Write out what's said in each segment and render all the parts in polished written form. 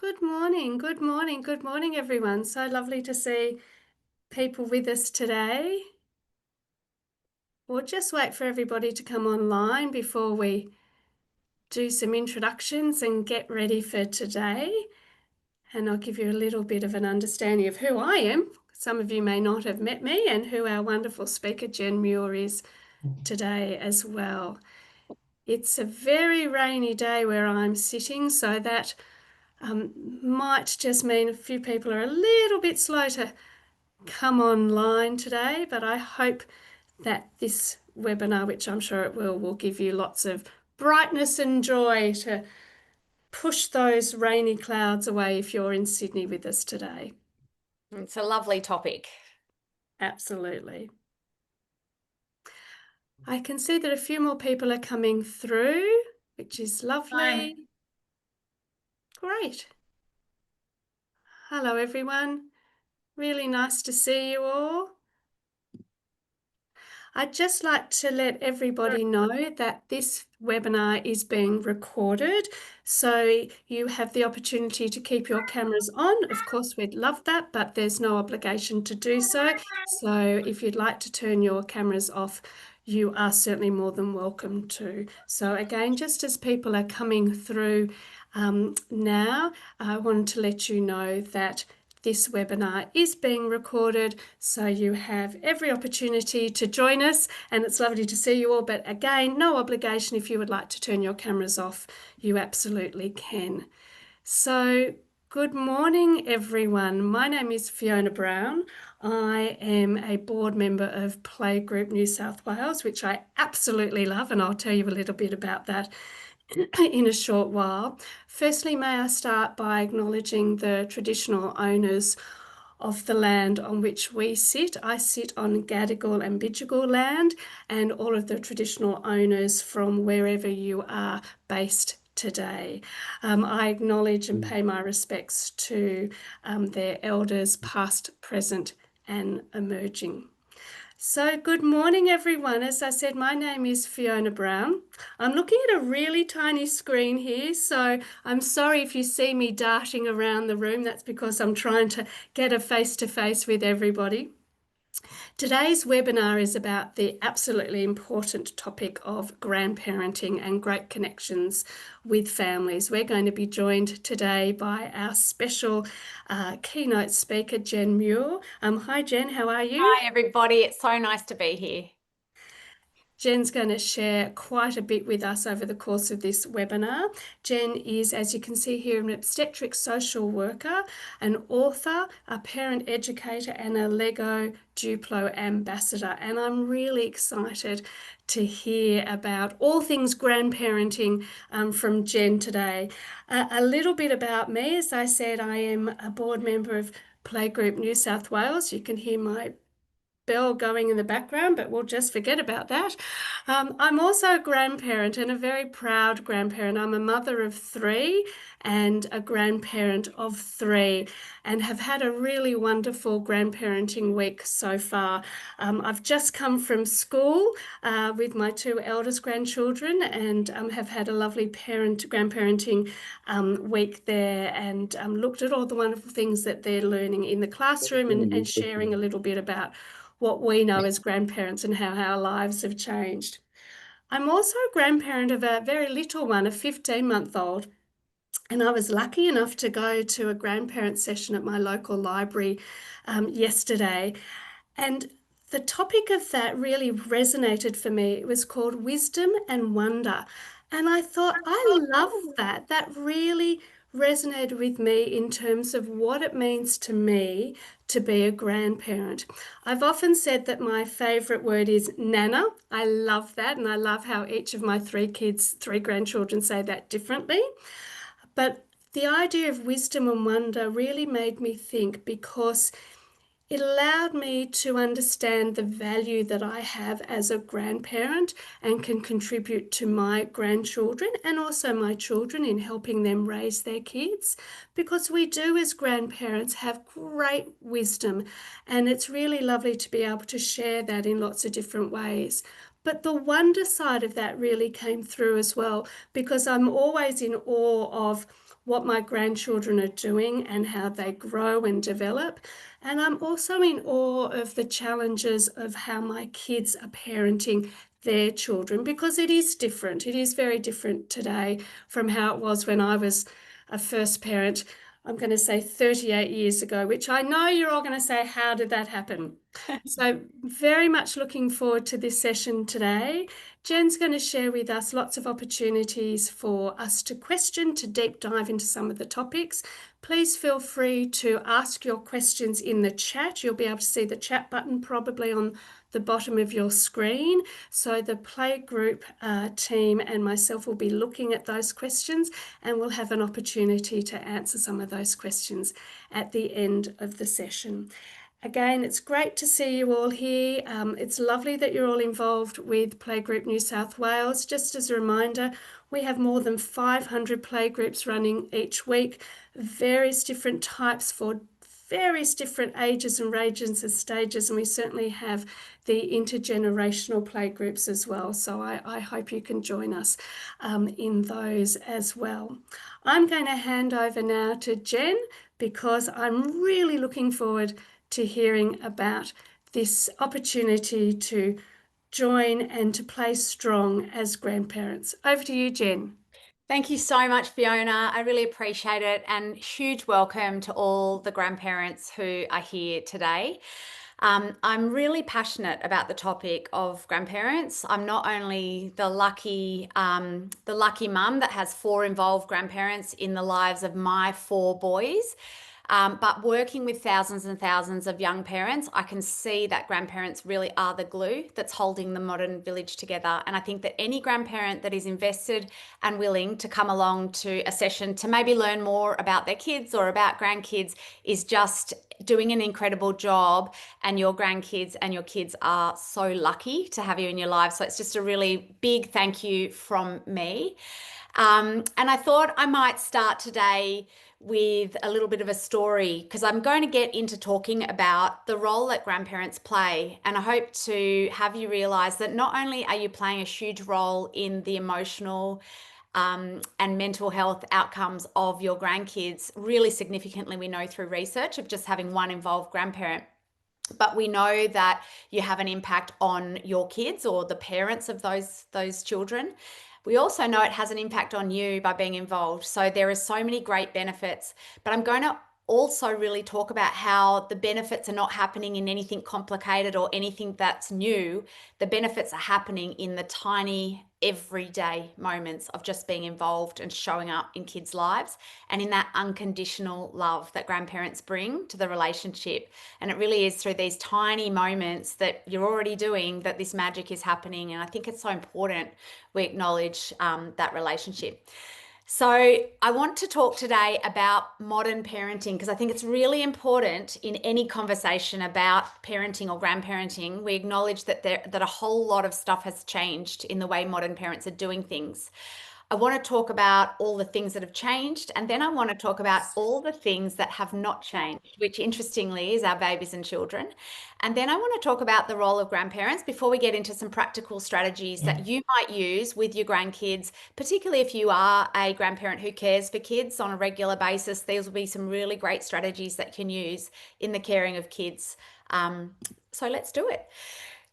Good morning, good morning, good morning, everyone. So lovely to see people with us today. We'll just wait for everybody to come online before we do some introductions and get ready for today. And I'll give you a little bit of an understanding of who I am. Some of you may not have met me, and who our wonderful speaker, Jen Muir, is today as well. It's a very rainy day where I'm sitting, so that might just mean a few people are a little bit slow to come online today, but I hope that this webinar, which I'm sure it will give you lots of brightness and joy to push those rainy clouds away if you're in Sydney with us today. It's a lovely topic. Absolutely. I can see that a few more people are coming through, which is lovely. Hi. Great. Hello, everyone. Really nice to see you all. I'd just like to let everybody know that this webinar is being recorded, so you have the opportunity to keep your cameras on. Of course, we'd love that, but there's no obligation to do so. So if you'd like to turn your cameras off, you are certainly more than welcome to. So again, just as people are coming through now, I wanted to let you know that this webinar is being recorded, so you have every opportunity to join us, and it's lovely to see you all. But again, no obligation. If you would like to turn your cameras off, you absolutely can. So, good morning, everyone. My name is Fiona Brown. I am a board member of Playgroup New South Wales, which I absolutely love, and I'll tell you a little bit about that in a short while. Firstly, may I start by acknowledging the traditional owners of the land on which we sit. I sit on Gadigal and Bidjigal land, and all of the traditional owners from wherever you are based today. I acknowledge and pay my respects to their elders, past, present, and emerging. So, good morning, everyone. As I said, my name is Fiona Brown. I'm looking at a really tiny screen here, so I'm sorry if you see me darting around the room. That's because I'm trying to get a face-to-face with everybody. Today's webinar is about the absolutely important topic of grandparenting and great connections with families. We're going to be joined today by our special keynote speaker, Jen Muir. Hi, Jen, how are you? Hi, everybody. It's so nice to be here. Jen's going to share quite a bit with us over the course of this webinar. Jen is, as you can see here, an obstetric social worker, an author, a parent educator, and a Lego Duplo ambassador. And I'm really excited to hear about all things grandparenting from Jen today. A little bit about me. As I said, I am a board member of Playgroup New South Wales. You can hear my bell going in the background, but we'll just forget about that. I'm also a grandparent, and a very proud grandparent. I'm a mother of three and a grandparent of three, and have had a really wonderful grandparenting week so far. I've just come from school with my two eldest grandchildren, and have had a lovely grandparenting week there, and looked at all the wonderful things that they're learning in the classroom, and sharing a little bit about what we know as grandparents and how our lives have changed. I'm also a grandparent of a very little one, a 15-month-old, and I was lucky enough to go to a grandparent session at my local library yesterday. And the topic of that really resonated for me. It was called Wisdom and Wonder. And I thought, I love that. That really resonated with me in terms of what it means to me to be a grandparent. I've often said that my favourite word is nana. I love that. And I love how each of my three grandchildren say that differently. But the idea of wisdom and wonder really made me think, because it allowed me to understand the value that I have as a grandparent and can contribute to my grandchildren and also my children in helping them raise their kids, because we do as grandparents have great wisdom, and it's really lovely to be able to share that in lots of different ways. But the wonder side of that really came through as well, because I'm always in awe of what my grandchildren are doing and how they grow and develop. And I'm also in awe of the challenges of how my kids are parenting their children, because it is different. It is very different today from how it was when I was a first parent. I'm going to say 38 years ago, which I know you're all going to say, how did that happen? So, very much looking forward to this session today. Jen's going to share with us lots of opportunities for us to question, to deep dive into some of the topics. Please feel free to ask your questions in the chat. You'll be able to see the chat button probably on the bottom of your screen. So the Playgroup team and myself will be looking at those questions, and we'll have an opportunity to answer some of those questions at the end of the session. Again, it's great to see you all here. It's lovely that you're all involved with Playgroup New South Wales. Just as a reminder, we have more than 500 playgroups running each week, various different types for various different ages and ranges and stages, and we certainly have the intergenerational playgroups as well. So I hope you can join us in those as well. I'm going to hand over now to Jen, because I'm really looking forward to hearing about this opportunity to join and to play strong as grandparents. Over to you, Jen. Thank you so much, Fiona. I really appreciate it. And huge welcome to all the grandparents who are here today. I'm really passionate about the topic of grandparents. I'm not only the lucky mum that has 4 involved grandparents in the lives of my 4 boys, but working with thousands and thousands of young parents, I can see that grandparents really are the glue that's holding the modern village together. And I think that any grandparent that is invested and willing to come along to a session to maybe learn more about their kids or about grandkids is just doing an incredible job, and your grandkids and your kids are so lucky to have you in your life. So it's just a really big thank you from me. And I thought I might start today with a little bit of a story, because I'm going to get into talking about the role that grandparents play. And I hope to have you realize that not only are you playing a huge role in the emotional and mental health outcomes of your grandkids, really significantly, we know through research of just having one involved grandparent, but we know that you have an impact on your kids or the parents of those children. We also know it has an impact on you by being involved. So there are so many great benefits, but I'm going to also really talk about how the benefits are not happening in anything complicated or anything that's new. The benefits are happening in the tiny everyday moments of just being involved and showing up in kids' lives, and in that unconditional love that grandparents bring to the relationship. And it really is through these tiny moments that you're already doing that this magic is happening. And I think it's so important we acknowledge that relationship. So I want to talk today about modern parenting, because I think it's really important in any conversation about parenting or grandparenting. We acknowledge that a whole lot of stuff has changed in the way modern parents are doing things. I want to talk about all the things that have changed, and then I want to talk about all the things that have not changed, which interestingly is our babies and children. And then I want to talk about the role of grandparents before we get into some practical strategies that you might use with your grandkids, particularly if you are a grandparent who cares for kids on a regular basis. These will be some really great strategies that you can use in the caring of kids. So let's do it.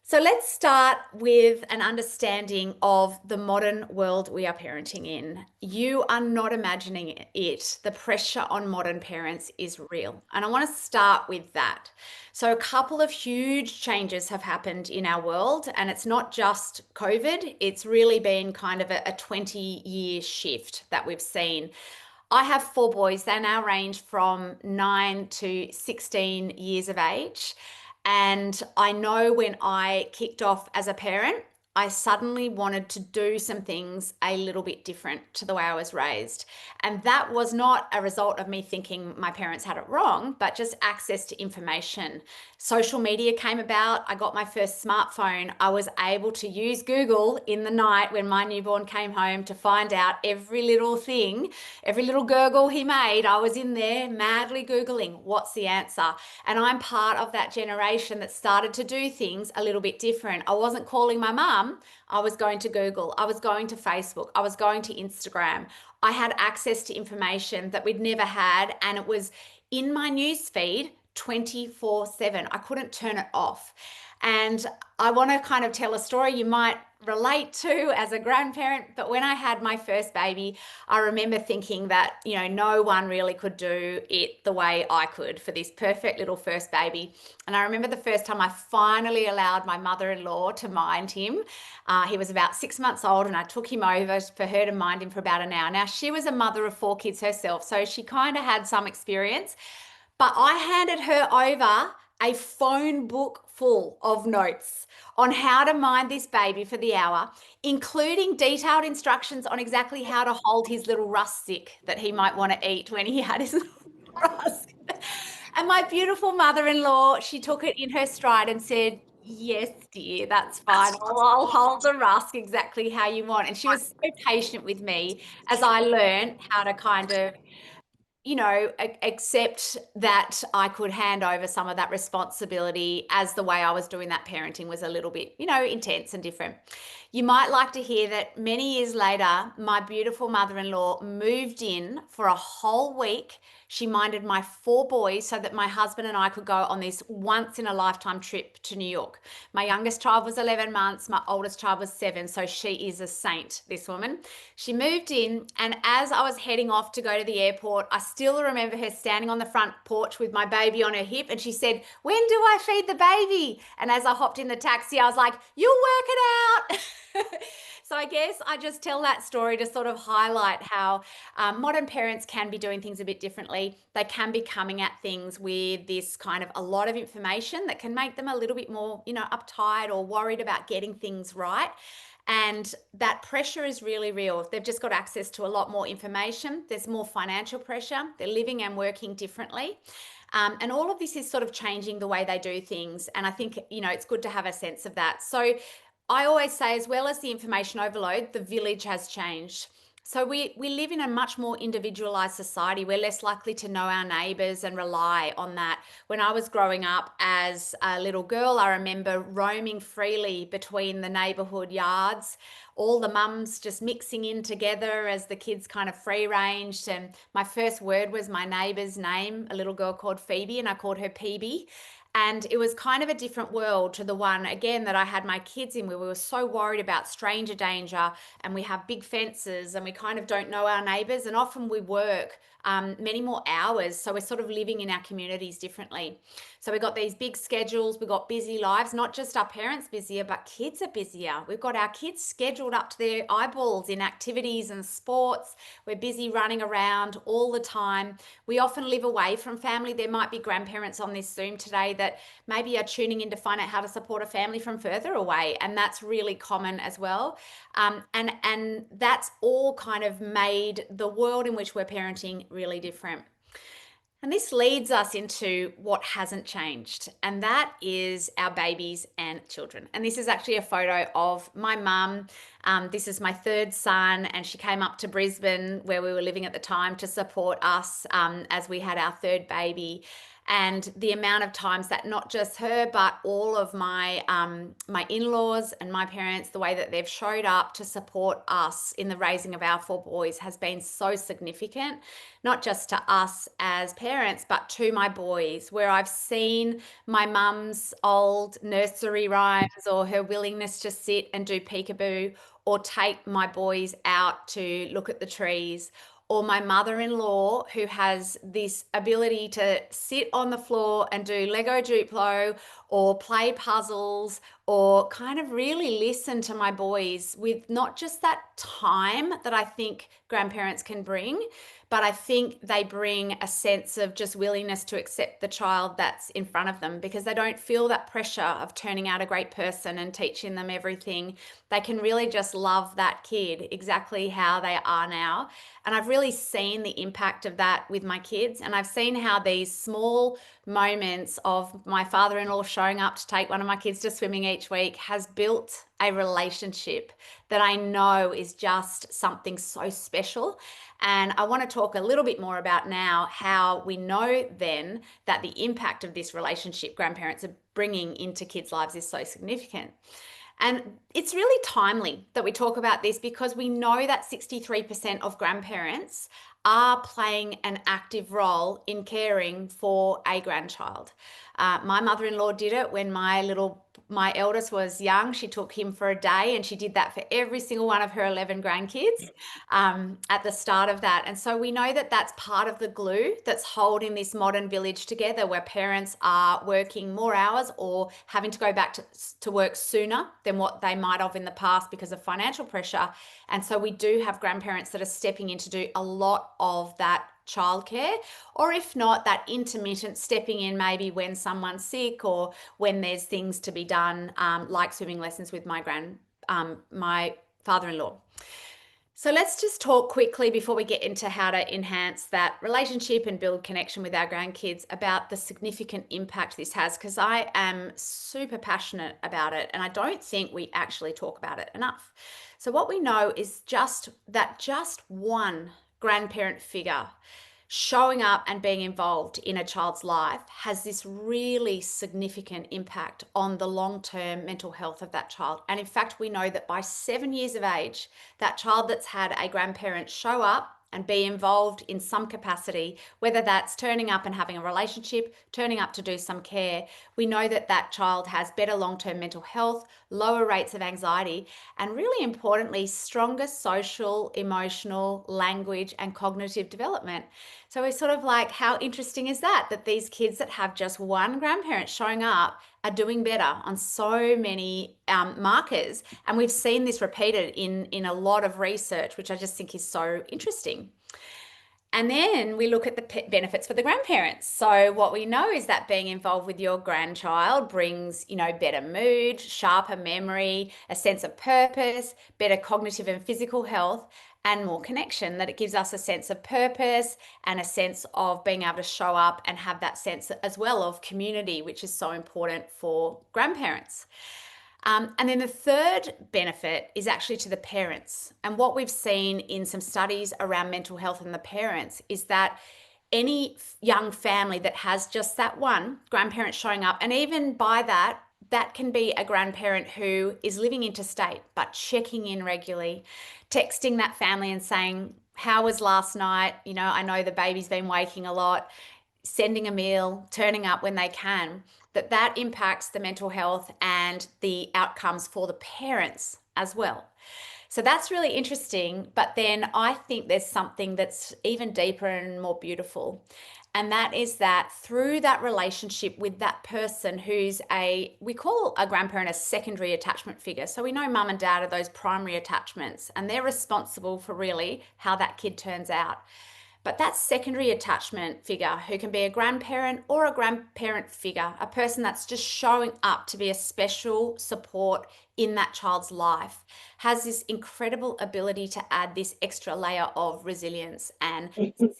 So let's start with an understanding of the modern world we are parenting in. You are not imagining it. The pressure on modern parents is real. And I want to start with that. So a couple of huge changes have happened in our world, and it's not just COVID. It's really been kind of a 20-year shift that we've seen. I have 4 boys. They now range from 9 to 16 years of age. And I know when I kicked off as a parent, I suddenly wanted to do some things a little bit different to the way I was raised. And that was not a result of me thinking my parents had it wrong, but just access to information. Social media came about. I got my first smartphone. I was able to use Google in the night when my newborn came home to find out every little thing, every little gurgle he made. I was in there madly Googling, what's the answer? And I'm part of that generation that started to do things a little bit different. I wasn't calling my mum mum, I was going to Google, I was going to Facebook, I was going to Instagram. I had access to information that we'd never had, and it was in my news feed 24/7. I couldn't turn it off. And I want to kind of tell a story you might relate to as a grandparent. But when I had my first baby, I remember thinking that, no one really could do it the way I could for this perfect little first baby. And I remember the first time I finally allowed my mother-in-law to mind him. He was about 6 months old, and I took him over for her to mind him for about an hour. Now, she was a mother of 4 kids herself, so she kind of had some experience. But I handed her over a phone book full of notes on how to mind this baby for the hour, including detailed instructions on exactly how to hold his little rusk stick that he might want to eat when he had his little rusk. And my beautiful mother-in-law, she took it in her stride and said, "Yes, dear, that's fine. I'll hold the rusk exactly how you want." And she was so patient with me as I learned how to kind of accept that I could hand over some of that responsibility, as the way I was doing that parenting was a little bit, intense and different. You might like to hear that many years later, my beautiful mother-in-law moved in for a whole week. She minded my 4 boys so that my husband and I could go on this once in a lifetime trip to New York. My youngest child was 11 months. My oldest child was 7. So she is a saint, this woman. She moved in, and as I was heading off to go to the airport, I still remember her standing on the front porch with my baby on her hip, and she said, "When do I feed the baby?" And as I hopped in the taxi, I was like, "You'll work it out." So I guess I just tell that story to sort of highlight how modern parents can be doing things a bit differently. They can be coming at things with this kind of a lot of information that can make them a little bit more, uptight or worried about getting things right. And that pressure is really real. They've just got access to a lot more information. There's more financial pressure. They're living and working differently. And all of this is sort of changing the way they do things. And I think, it's good to have a sense of that. So I always say, as well as the information overload, the village has changed. So we live in a much more individualized society. We're less likely to know our neighbors and rely on that. When I was growing up as a little girl, I remember roaming freely between the neighborhood yards, all the mums just mixing in together as the kids kind of free ranged. And my first word was my neighbor's name, a little girl called Phoebe, and I called her Peeby. And it was kind of a different world to the one, again, that I had my kids in, where we were so worried about stranger danger, and we have big fences and we kind of don't know our neighbors. And often we work many more hours. So we're sort of living in our communities differently. So we've got these big schedules, we've got busy lives, not just our parents busier, but kids are busier. We've got our kids scheduled up to their eyeballs in activities and sports. We're busy running around all the time. We often live away from family. There might be grandparents on this Zoom today that maybe are tuning in to find out how to support a family from further away. And that's really common as well. And that's all kind of made the world in which we're parenting really different. And this leads us into what hasn't changed, and that is our babies and children. And this is actually a photo of my mum. This is my third son, and she came up to Brisbane, where we were living at the time, to support us as we had our third baby. And the amount of times that not just her, but all of my my in-laws and my parents, the way that they've showed up to support us in the raising of our 4 boys has been so significant, not just to us as parents, but to my boys, where I've seen my mum's old nursery rhymes or her willingness to sit and do peekaboo, or take my boys out to look at the trees, or my mother-in-law, who has this ability to sit on the floor and do Lego Duplo or play puzzles, or kind of really listen to my boys with not just that time that I think grandparents can bring, but I think they bring a sense of just willingness to accept the child that's in front of them, because they don't feel that pressure of turning out a great person and teaching them everything. They can really just love that kid exactly how they are now. And I've really seen the impact of that with my kids. And I've seen how these small moments of my father-in-law showing up to take one of my kids to swimming each week has built a relationship that I know is just something so special. And I want to talk a little bit more about now how we know then that the impact of this relationship grandparents are bringing into kids' lives is so significant. And it's really timely that we talk about this because we know that 63% of grandparents are playing an active role in caring for a grandchild. My mother-in-law did it when my eldest was young. She took him for a day, and she did that for every single one of her 11 grandkids at the start of that. And so we know that that's part of the glue that's holding this modern village together, where parents are working more hours or having to go back to work sooner than what they might have in the past because of financial pressure. And so we do have grandparents that are stepping in to do a lot of that childcare, or if not, that intermittent stepping in maybe when someone's sick or when there's things to be done, like swimming lessons with my father-in-law. So let's just talk quickly before we get into how to enhance that relationship and build connection with our grandkids about the significant impact this has, because I am super passionate about it and I don't think we actually talk about it enough. So what we know is just one grandparent figure showing up and being involved in a child's life has this really significant impact on the long-term mental health of that child. And in fact, we know that by 7 years of age, that child that's had a grandparent show up and be involved in some capacity, whether that's turning up and having a relationship, turning up to do some care, we know that that child has better long-term mental health, lower rates of anxiety, and really importantly, stronger social, emotional, language, and cognitive development. So we're sort of like, how interesting is that? That these kids that have just one grandparent showing up are doing better on so many markers. And we've seen this repeated in a lot of research, which I just think is so interesting. And then we look at the benefits for the grandparents. So what we know is that being involved with your grandchild brings, better mood, sharper memory, a sense of purpose, better cognitive and physical health, and more connection, that it gives us a sense of purpose and a sense of being able to show up and have that sense as well of community, which is so important for grandparents. And then the third benefit is actually to the parents. And what we've seen in some studies around mental health and the parents is that any young family that has just that one grandparent showing up, and even by that, that can be a grandparent who is living interstate, but checking in regularly, texting that family and saying, how was last night? I know the baby's been waking a lot, sending a meal, turning up when they can, that impacts the mental health and the outcomes for the parents as well. So that's really interesting. But then I think there's something that's even deeper and more beautiful. And that is that through that relationship with that person we call a grandparent a secondary attachment figure. So we know mum and dad are those primary attachments, and they're responsible for really how that kid turns out. But that secondary attachment figure, who can be a grandparent or a grandparent figure, a person that's just showing up to be a special support in that child's life, has this incredible ability to add this extra layer of resilience and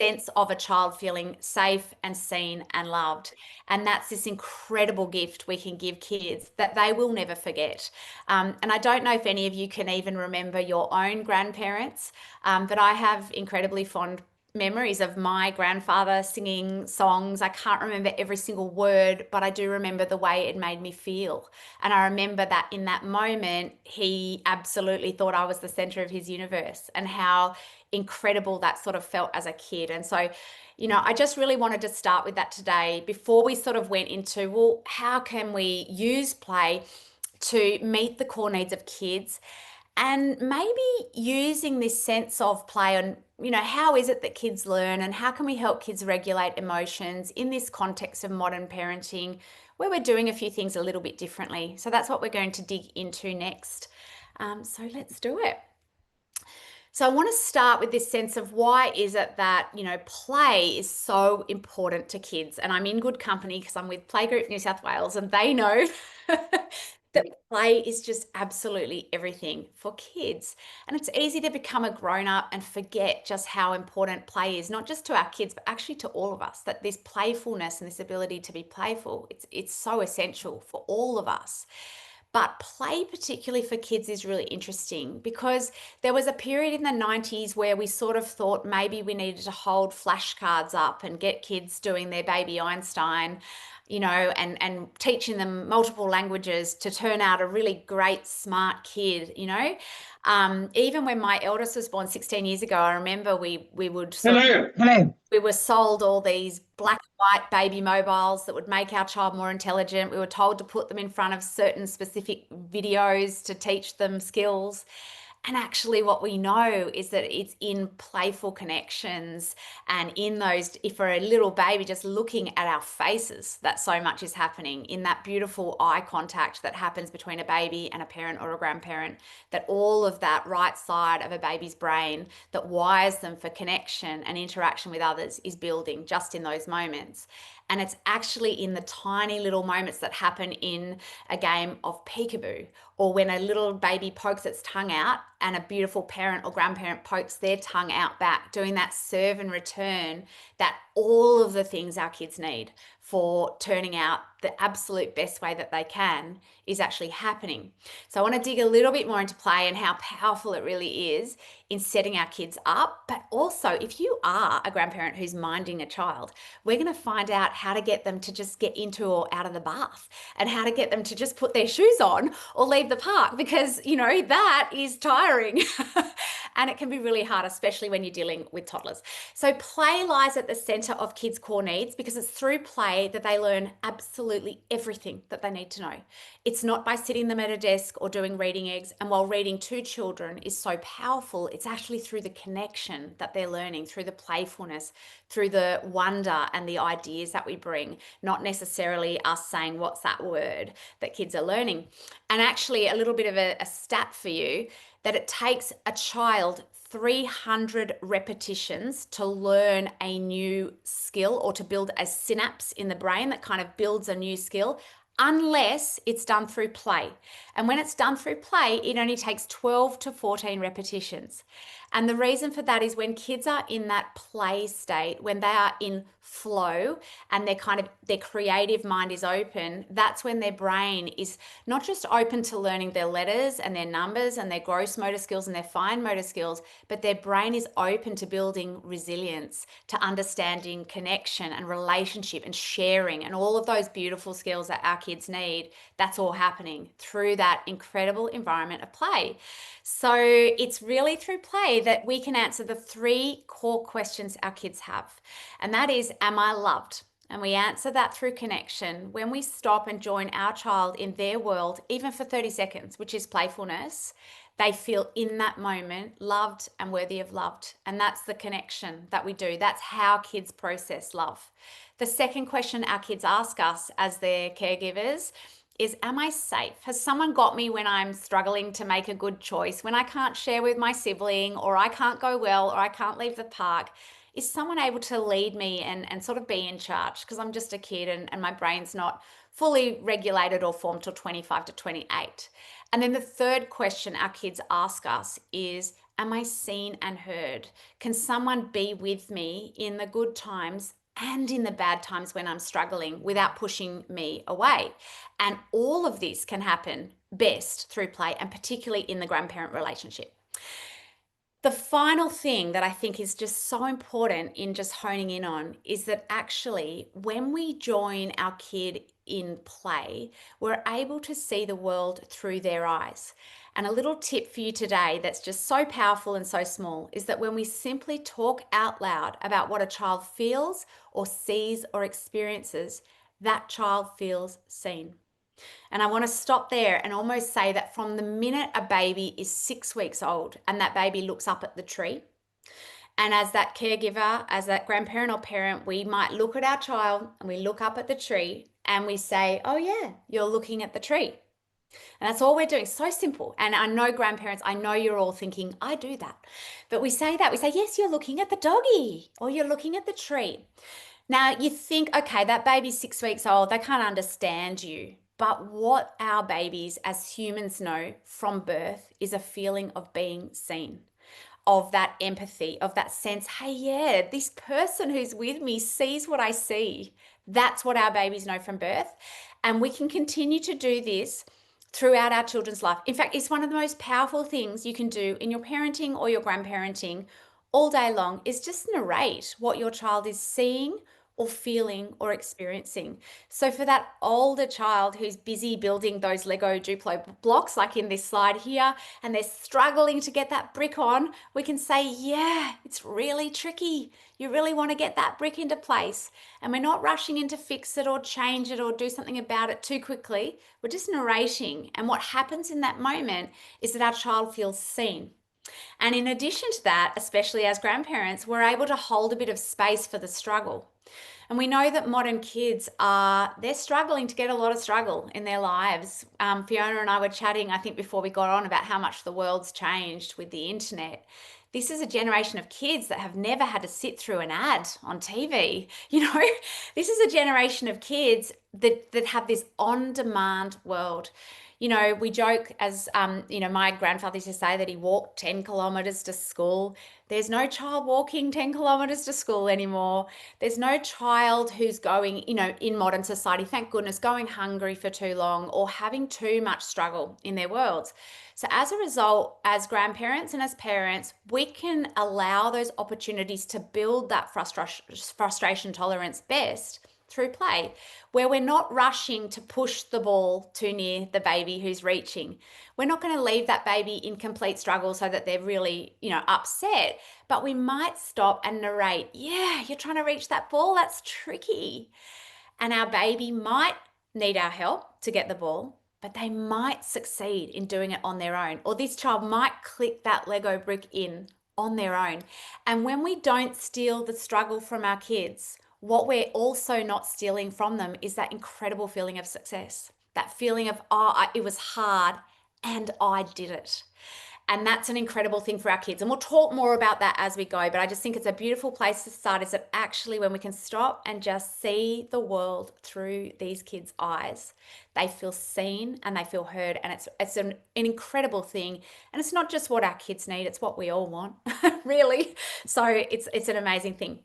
sense of a child feeling safe and seen and loved. And that's this incredible gift we can give kids that they will never forget. And I don't know if any of you can even remember your own grandparents, but I have incredibly fond memories of my grandfather singing songs. I can't remember every single word, but I do remember the way it made me feel. And I remember that in that moment, he absolutely thought I was the center of his universe, and how incredible that sort of felt as a kid. And so, I just really wanted to start with that today before we sort of went into, well, how can we use play to meet the core needs of kids? And maybe using this sense of play on, how is it that kids learn, and how can we help kids regulate emotions in this context of modern parenting, where we're doing a few things a little bit differently. So that's what we're going to dig into next. So let's do it. So I want to start with this sense of why is it that, play is so important to kids. And I'm in good company because I'm with Playgroup New South Wales, and they know that play is just absolutely everything for kids. And it's easy to become a grown-up and forget just how important play is, not just to our kids, but actually to all of us, that this playfulness and this ability to be playful, it's so essential for all of us. But play, particularly for kids, is really interesting because there was a period in the 90s where we sort of thought maybe we needed to hold flashcards up and get kids doing their baby Einstein, and teaching them multiple languages to turn out a really great, smart kid. Even when my eldest was born 16 years ago, I remember we would sort of Hello. we were sold all these black and white baby mobiles that would make our child more intelligent. We were told to put them in front of certain specific videos to teach them skills. And actually, what we know is that it's in playful connections and in those, if for a little baby, just looking at our faces, that so much is happening in that beautiful eye contact that happens between a baby and a parent or a grandparent, that all of that right side of a baby's brain that wires them for connection and interaction with others is building just in those moments. And it's actually in the tiny little moments that happen in a game of peekaboo, or when a little baby pokes its tongue out and a beautiful parent or grandparent pokes their tongue out back, doing that serve and return, that all of the things our kids need for turning out the absolute best way that they can is actually happening. So I want to dig a little bit more into play and how powerful it really is in setting our kids up. But also, if you are a grandparent who's minding a child, we're going to find out how to get them to just get into or out of the bath, and how to get them to just put their shoes on or leave the park, because that is tiring and it can be really hard, especially when you're dealing with toddlers. So play lies at the center of kids' core needs, because it's through play that they learn absolutely everything that they need to know. It's not by sitting them at a desk or doing reading eggs. And while reading to children is so powerful, it's actually through the connection that they're learning, through the playfulness, through the wonder and the ideas that we bring, not necessarily us saying, what's that word, that kids are learning. And actually, a little bit of a stat for you, that it takes a child 300 repetitions to learn a new skill, or to build a synapse in the brain that kind of builds a new skill, unless it's done through play. And when it's done through play, it only takes 12 to 14 repetitions. And the reason for that is when kids are in that play state, when they are in flow and their creative mind is open, that's when their brain is not just open to learning their letters and their numbers and their gross motor skills and their fine motor skills, but their brain is open to building resilience, to understanding connection and relationship and sharing and all of those beautiful skills that our kids need. That's all happening through that incredible environment of play. So it's really through play that we can answer the 3 core questions our kids have. And that is, am I loved? And we answer that through connection when we stop and join our child in their world, even for 30 seconds, which is playfulness. They feel in that moment loved and worthy of loved. And that's the connection that we do. That's how kids process love. The second question our kids ask us as their caregivers is, am I safe? Has someone got me when I'm struggling to make a good choice, when I can't share with my sibling, or I can't go well, or I can't leave the park? Is someone able to lead me and sort of be in charge? Because I'm just a kid and my brain's not fully regulated or formed till 25 to 28. And then the third question our kids ask us is, am I seen and heard? Can someone be with me in the good times and in the bad times when I'm struggling without pushing me away? And all of this can happen best through play, and particularly in the grandparent relationship. The final thing that I think is just so important in just honing in on is that actually when we join our kid in play, we're able to see the world through their eyes. And a little tip for you today that's just so powerful and so small is that when we simply talk out loud about what a child feels or sees or experiences, that child feels seen. And I want to stop there and almost say that from the minute a baby is 6 weeks old and that baby looks up at the tree, and as that caregiver, as that grandparent or parent, we might look at our child and we look up at the tree and we say, oh yeah, you're looking at the tree. And that's all we're doing. So simple. And I know grandparents, I know you're all thinking, I do that. But we say that. We say, yes, you're looking at the doggy, or you're looking at the tree. Now you think, okay, that baby's 6 weeks old. They can't understand you. But what our babies as humans know from birth is a feeling of being seen, of that empathy, of that sense, hey, yeah, this person who's with me sees what I see. That's what our babies know from birth. And we can continue to do this throughout our children's life. In fact, it's one of the most powerful things you can do in your parenting or your grandparenting all day long is just narrate what your child is seeing or feeling or experiencing. So for that older child who's busy building those Lego Duplo blocks, like in this slide here, and they're struggling to get that brick on, we can say, yeah, it's really tricky. You really want to get that brick into place. And we're not rushing in to fix it or change it or do something about it too quickly. We're just narrating. And what happens in that moment is that our child feels seen. And in addition to that, especially as grandparents, we're able to hold a bit of space for the struggle. And we know that modern kids they're struggling to get a lot of struggle in their lives. Fiona and I were chatting, I think, before we got on about how much the world's changed with the internet. This is a generation of kids that have never had to sit through an ad on TV. This is a generation of kids that have this on-demand world. We joke as, my grandfather used to say that he walked 10 kilometers to school. There's no child walking 10 kilometers to school anymore. There's no child who's going, in modern society, thank goodness, going hungry for too long or having too much struggle in their worlds. So as a result, as grandparents and as parents, we can allow those opportunities to build that frustration tolerance best through play, where we're not rushing to push the ball too near the baby who's reaching. We're not going to leave that baby in complete struggle so that they're really, upset, but we might stop and narrate, yeah, you're trying to reach that ball, that's tricky. And our baby might need our help to get the ball, but they might succeed in doing it on their own. Or this child might click that Lego brick in on their own. And when we don't steal the struggle from our kids, what we're also not stealing from them is that incredible feeling of success, that feeling of, it was hard and I did it. And that's an incredible thing for our kids. And we'll talk more about that as we go. But I just think it's a beautiful place to start is that actually when we can stop and just see the world through these kids' eyes, they feel seen and they feel heard. And it's an incredible thing. And it's not just what our kids need, it's what we all want, really. So it's an amazing thing.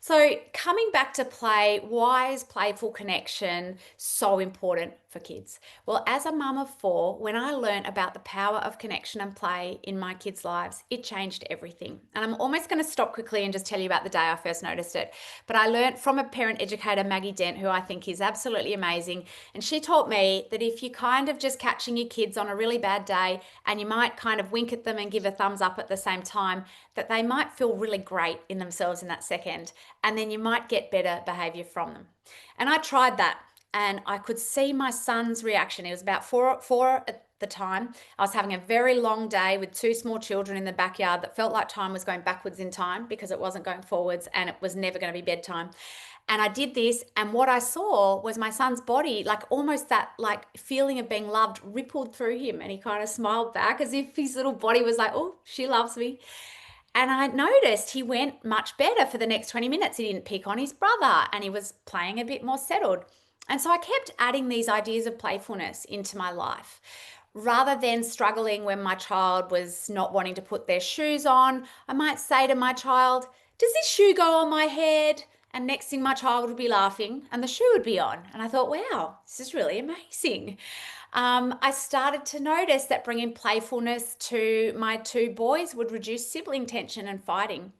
So coming back to play, why is playful connection so important for kids? Well, as a mum of 4, when I learned about the power of connection and play in my kids' lives, it changed everything. And I'm almost going to stop quickly and just tell you about the day I first noticed it. But I learned from a parent educator, Maggie Dent, who I think is absolutely amazing. And she taught me that if you're kind of just catching your kids on a really bad day and you might kind of wink at them and give a thumbs up at the same time, that they might feel really great in themselves in that second. And then you might get better behavior from them. And I tried that and I could see my son's reaction. He was about four at the time. I was having a very long day with 2 small children in the backyard that felt like time was going backwards in time because it wasn't going forwards and it was never going to be bedtime. And I did this, and what I saw was my son's body, like almost that like feeling of being loved rippled through him, and he kind of smiled back as if his little body was like, oh, she loves me. And I noticed he went much better for the next 20 minutes. He didn't pick on his brother and he was playing a bit more settled. And so I kept adding these ideas of playfulness into my life. Rather than struggling when my child was not wanting to put their shoes on, I might say to my child, does this shoe go on my head? And next thing my child would be laughing and the shoe would be on. And I thought, wow, this is really amazing. I started to notice that bringing playfulness to my 2 boys would reduce sibling tension and fighting.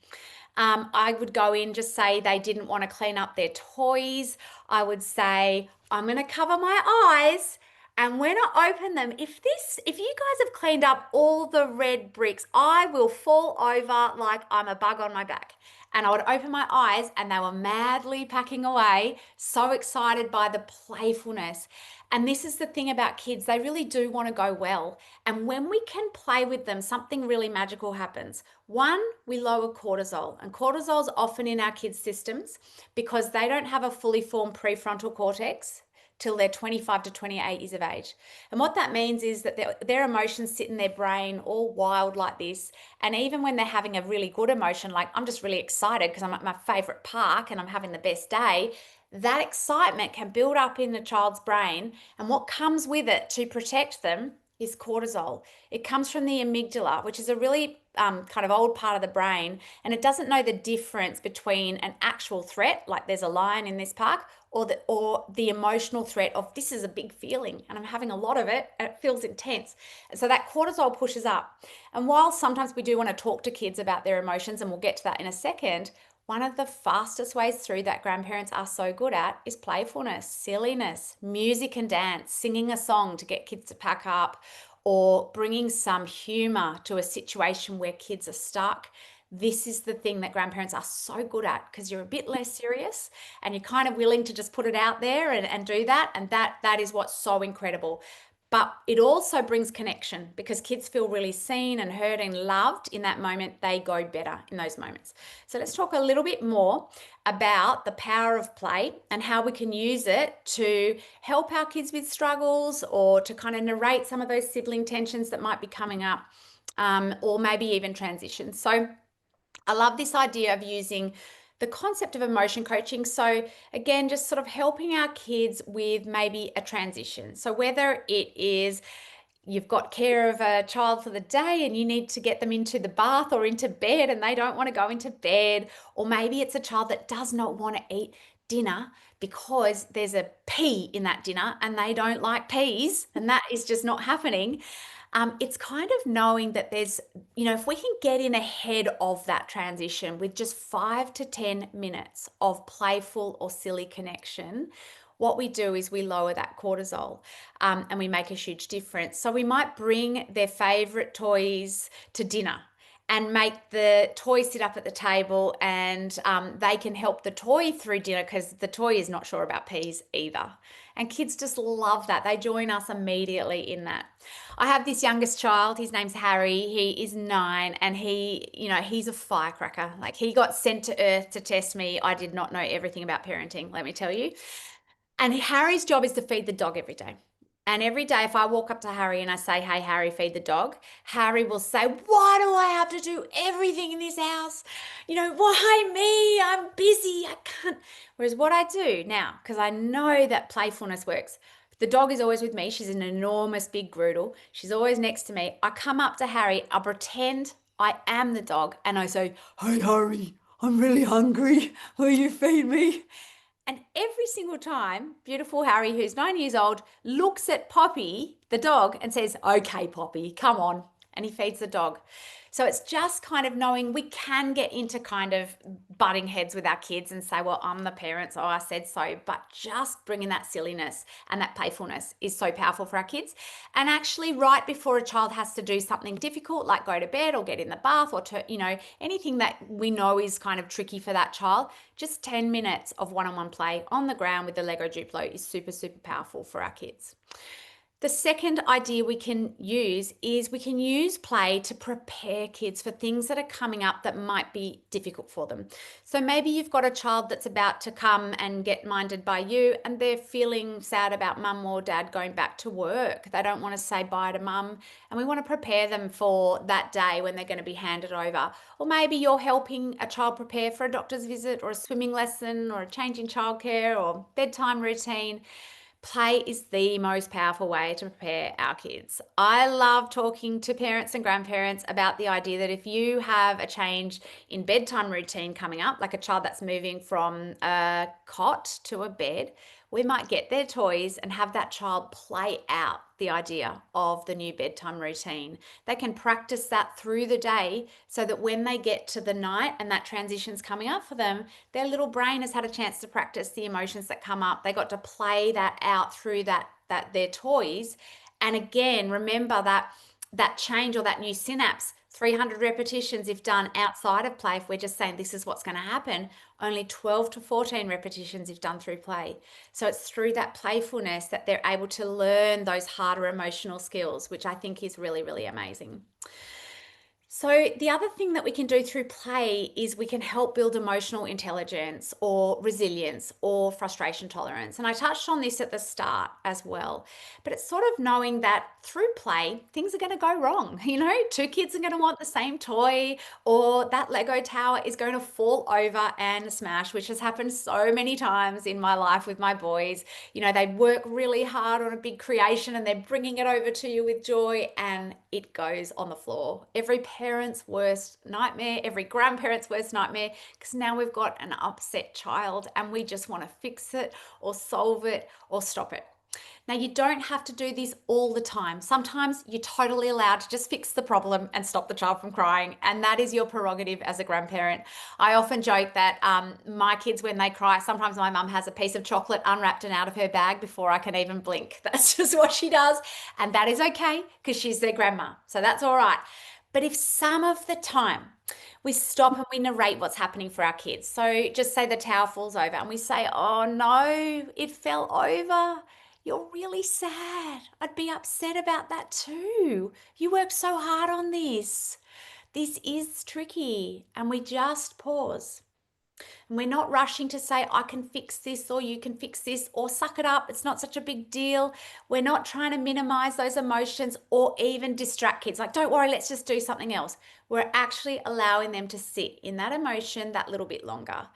I would go in, just say they didn't want to clean up their toys. I would say, I'm going to cover my eyes. And when I open them, if you guys have cleaned up all the red bricks, I will fall over like I'm a bug on my back. And I would open my eyes and they were madly packing away, so excited by the playfulness. And this is the thing about kids, they really do want to go well. And when we can play with them, something really magical happens. One, we lower cortisol. And cortisol is often in our kids' systems because they don't have a fully formed prefrontal cortex till they're 25 to 28 years of age. And what that means is that their emotions sit in their brain all wild like this. And even when they're having a really good emotion, like I'm just really excited because I'm at my favorite park and I'm having the best day, that excitement can build up in the child's brain. And what comes with it to protect them is cortisol. It comes from the amygdala, which is a really kind of old part of the brain, and it doesn't know the difference between an actual threat, like there's a lion in this park, or the emotional threat of this is a big feeling and I'm having a lot of it and it feels intense. And so that cortisol pushes up. And while sometimes we do want to talk to kids about their emotions, and we'll get to that in a second, one of the fastest ways through that grandparents are so good at is playfulness, silliness, music and dance, singing a song to get kids to pack up, or bringing some humor to a situation where kids are stuck. This is the thing that grandparents are so good at, because you're a bit less serious and you're kind of willing to just put it out there and do that. And that is what's so incredible. But it also brings connection, because kids feel really seen and heard and loved in that moment. They go better in those moments. So let's talk a little bit more about the power of play and how we can use it to help our kids with struggles, or to kind of narrate some of those sibling tensions that might be coming up, or maybe even transitions. So I love this idea of using the concept of emotion coaching. So again, just sort of helping our kids with maybe a transition. So whether it is you've got care of a child for the day and you need to get them into the bath or into bed and they don't want to go into bed, or maybe it's a child that does not want to eat dinner because there's a pea in that dinner and they don't like peas and that is just not happening. It's kind of knowing that there's, if we can get in ahead of that transition with just 5 to 10 minutes of playful or silly connection, what we do is we lower that cortisol, and we make a huge difference. So we might bring their favorite toys to dinner and make the toy sit up at the table, and they can help the toy through dinner because the toy is not sure about peas either. And kids just love that. They join us immediately in that. I have this youngest child, his name's Harry. He is 9 and he's a firecracker. Like, he got sent to earth to test me. I did not know everything about parenting, let me tell you. And Harry's job is to feed the dog every day. And every day, if I walk up to Harry and I say, "Hey, Harry, feed the dog," Harry will say, "Why do I have to do everything in this house? Why me? I'm busy. I can't." Whereas what I do now, because I know that playfulness works, the dog is always with me. She's an enormous big Groodle. She's always next to me. I come up to Harry, I pretend I am the dog, and I say, "Hey, Harry, I'm really hungry. Will you feed me?" And every single time, beautiful Harry, who's 9 years old, looks at Poppy, the dog, and says, "Okay, Poppy, come on." And he feeds the dog. So it's just kind of knowing we can get into kind of butting heads with our kids and say, "Well, I'm the parent, so I said so." But just bringing that silliness and that playfulness is so powerful for our kids. And actually, right before a child has to do something difficult, like go to bed or get in the bath, or anything that we know is kind of tricky for that child, just 10 minutes of one-on-one play on the ground with the Lego Duplo is super, super powerful for our kids. The second idea we can use is we can use play to prepare kids for things that are coming up that might be difficult for them. So maybe you've got a child that's about to come and get minded by you, and they're feeling sad about mum or dad going back to work. They don't want to say bye to mum, and we want to prepare them for that day when they're going to be handed over. Or maybe you're helping a child prepare for a doctor's visit or a swimming lesson or a change in childcare or bedtime routine. Play is the most powerful way to prepare our kids. I love talking to parents and grandparents about the idea that if you have a change in bedtime routine coming up, like a child that's moving from a cot to a bed, we might get their toys and have that child play out the idea of the new bedtime routine. They can practice that through the day so that when they get to the night and that transition's coming up for them, their little brain has had a chance to practice the emotions that come up. They got to play that out through that their toys. And again, remember that change or that new synapse, 300 repetitions if done outside of play. If we're just saying this is what's going to happen, only 12 to 14 repetitions if done through play. So it's through that playfulness that they're able to learn those harder emotional skills, which I think is really, really amazing. So, the other thing that we can do through play is we can help build emotional intelligence or resilience or frustration tolerance. And I touched on this at the start as well. But it's sort of knowing that through play, things are going to go wrong. Two kids are going to want the same toy, or that Lego tower is going to fall over and smash, which has happened so many times in my life with my boys. They work really hard on a big creation and they're bringing it over to you with joy and it goes on the floor. Every parent's worst nightmare, every grandparent's worst nightmare, because now we've got an upset child and we just want to fix it or solve it or stop it. Now, you don't have to do this all the time. Sometimes you're totally allowed to just fix the problem and stop the child from crying, and that is your prerogative as a grandparent. I often joke that my kids, when they cry, sometimes my mum has a piece of chocolate unwrapped and out of her bag before I can even blink. That's just what she does, and that is okay because she's their grandma, so that's all right. But if some of the time we stop and we narrate what's happening for our kids, so just say the towel falls over and we say, "Oh no, it fell over. You're really sad. I'd be upset about that too. You worked so hard on this. This is tricky." And we just pause. And we're not rushing to say, "I can fix this," or "you can fix this," or "suck it up. It's not such a big deal." We're not trying to minimize those emotions or even distract kids. Like, "Don't worry, let's just do something else." We're actually allowing them to sit in that emotion that little bit longer.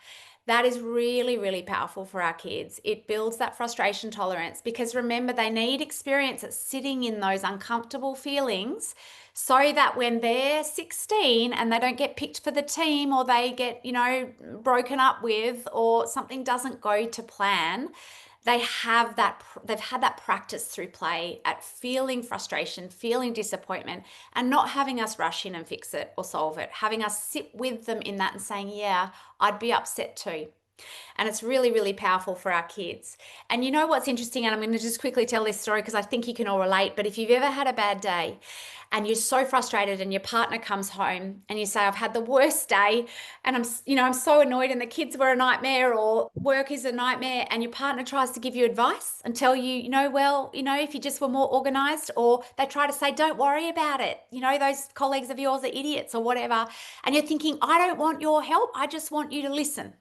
That is really, really powerful for our kids. It builds that frustration tolerance because remember, they need experience at sitting in those uncomfortable feelings so that when they're 16 and they don't get picked for the team or they get, broken up with or something doesn't go to plan, they've had that practice through play at feeling frustration, feeling disappointment, and not having us rush in and fix it or solve it, having us sit with them in that and saying, "Yeah, I'd be upset too." And it's really, really powerful for our kids. And you know what's interesting, and I'm going to just quickly tell this story because I think you can all relate, but if you've ever had a bad day and you're so frustrated and your partner comes home and you say, "I've had the worst day and I'm so annoyed and the kids were a nightmare or work is a nightmare," and your partner tries to give you advice and tell you, "Well, if you just were more organized," or they try to say, "Don't worry about it. Those colleagues of yours are idiots," or whatever. And you're thinking, "I don't want your help. I just want you to listen."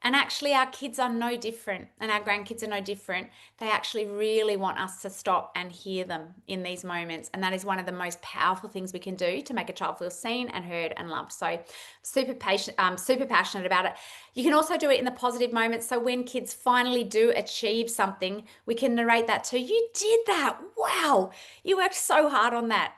And actually, our kids are no different, and our grandkids are no different. They actually really want us to stop and hear them in these moments. And that is one of the most powerful things we can do to make a child feel seen and heard and loved. So, super patient, super passionate about it. You can also do it in the positive moments. So, when kids finally do achieve something, we can narrate that to, "You did that. Wow, you worked so hard on that."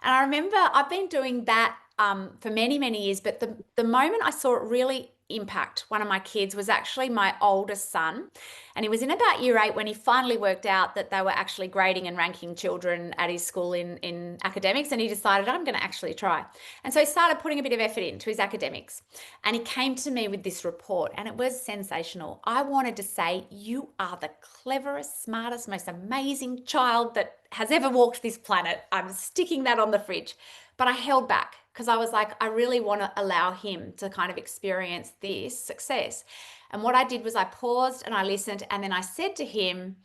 And I remember I've been doing that for many, many years, but the moment I saw it really impact one of my kids was actually my oldest son. And he was in about year 8 when he finally worked out that they were actually grading and ranking children at his school in academics. And he decided, "I'm going to actually try." And so he started putting a bit of effort into his academics. And he came to me with this report, and it was sensational. I wanted to say, "You are the cleverest, smartest, most amazing child that has ever walked this planet. I'm sticking that on the fridge." But I held back because I was like, I really want to allow him to kind of experience this success. And what I did was I paused and I listened, and then I said to him,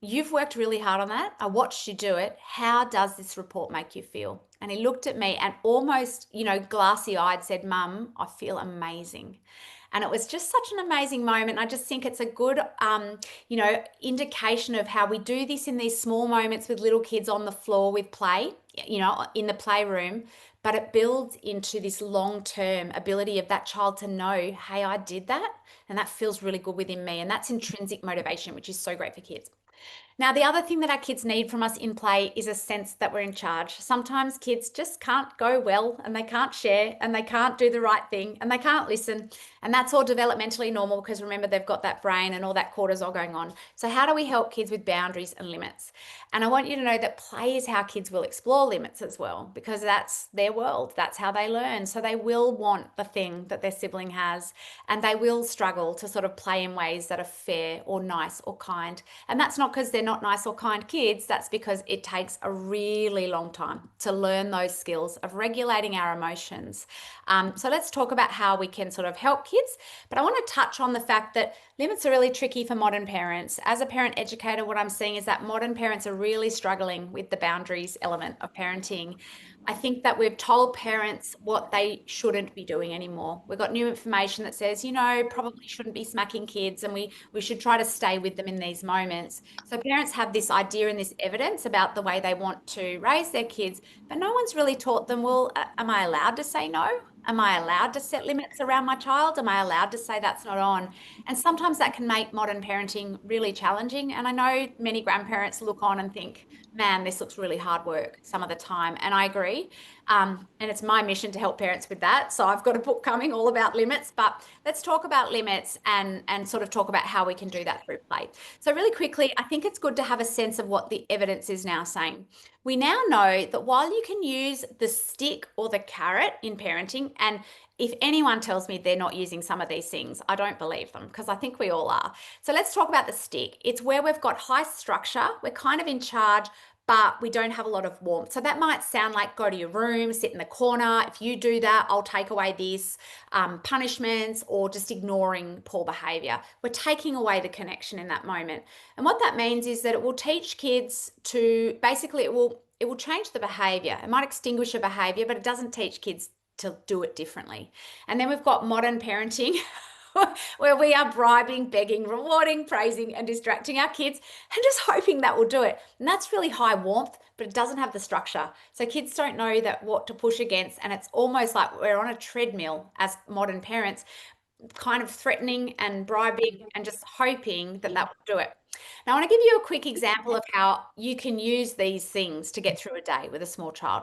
"You've worked really hard on that. I watched you do it. How does this report make you feel?" And he looked at me and almost, glassy eyed said, "Mum, I feel amazing." And it was just such an amazing moment. I just think it's a good, indication of how we do this in these small moments with little kids on the floor with play, in the playroom. But it builds into this long-term ability of that child to know, "Hey, I did that, and that feels really good within me." And that's intrinsic motivation, which is so great for kids. Now, the other thing that our kids need from us in play is a sense that we're in charge. Sometimes kids just can't go well and they can't share and they can't do the right thing and they can't listen. And that's all developmentally normal because remember, they've got that brain and all that cortisol going on. So, how do we help kids with boundaries and limits? And I want you to know that play is how kids will explore limits as well because that's their world. That's how they learn. So, they will want the thing that their sibling has and they will struggle to sort of play in ways that are fair or nice or kind. And that's not because they're not nice or kind kids. That's because it takes a really long time to learn those skills of regulating our emotions. So let's talk about how we can sort of help kids. But I want to touch on the fact that limits are really tricky for modern parents. As a parent educator, what I'm seeing is that modern parents are really struggling with the boundaries element of parenting. I think that we've told parents what they shouldn't be doing anymore. We've got new information that says, probably shouldn't be smacking kids, and we should try to stay with them in these moments. So parents have this idea and this evidence about the way they want to raise their kids, but no one's really taught them, well, am I allowed to say no? Am I allowed to set limits around my child? Am I allowed to say that's not on? And sometimes that can make modern parenting really challenging. And I know many grandparents look on and think, man, this looks really hard work some of the time. And I agree. And it's my mission to help parents with that. So I've got a book coming all about limits, but let's talk about limits and sort of talk about how we can do that through play. So really quickly, I think it's good to have a sense of what the evidence is now saying. We now know that while you can use the stick or the carrot in parenting, and if anyone tells me they're not using some of these things, I don't believe them, because I think we all are. So let's talk about the stick. It's where we've got high structure, we're kind of in charge, but we don't have a lot of warmth. So that might sound like go to your room, sit in the corner. If you do that, I'll take away this, punishments, or just ignoring poor behavior. We're taking away the connection in that moment. And what that means is that it will teach kids to basically, it will change the behavior. It might extinguish a behavior, but it doesn't teach kids to do it differently. And then we've got modern parenting where we are bribing, begging, rewarding, praising, and distracting our kids and just hoping that will do it. And that's really high warmth, but it doesn't have the structure. So kids don't know that what to push against. And it's almost like we're on a treadmill as modern parents, kind of threatening and bribing and just hoping that that will do it. Now, I want to give you a quick example of how you can use these things to get through a day with a small child.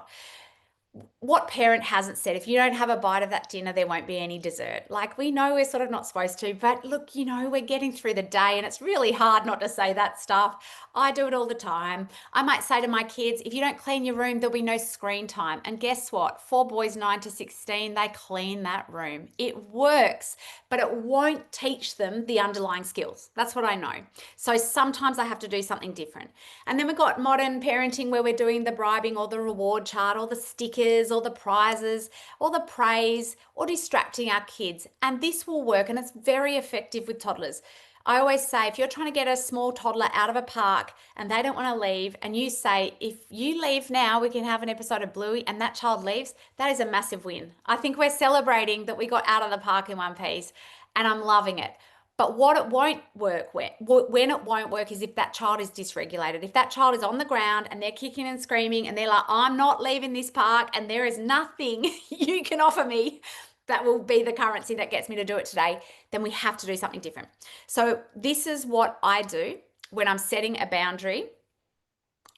What parent hasn't said, if you don't have a bite of that dinner, there won't be any dessert? Like, we know we're sort of not supposed to, but look, we're getting through the day and it's really hard not to say that stuff. I do it all the time. I might say to my kids, if you don't clean your room, there'll be no screen time. And guess what? 4 boys, 9 to 16, they clean that room. It works, but it won't teach them the underlying skills. That's what I know. So sometimes I have to do something different. And then we've got modern parenting where we're doing the bribing or the reward chart or the stickers or the prizes or the praise or distracting our kids. And this will work, and it's very effective with toddlers. I always say, if you're trying to get a small toddler out of a park and they don't want to leave, and you say, if you leave now, we can have an episode of Bluey, and that child leaves, that is a massive win. I think we're celebrating that we got out of the park in one piece, and I'm loving it. But what it won't work when it won't work is if that child is dysregulated. If that child is on the ground and they're kicking and screaming and they're like, I'm not leaving this park and there is nothing you can offer me that will be the currency that gets me to do it today, then we have to do something different. So this is what I do when I'm setting a boundary.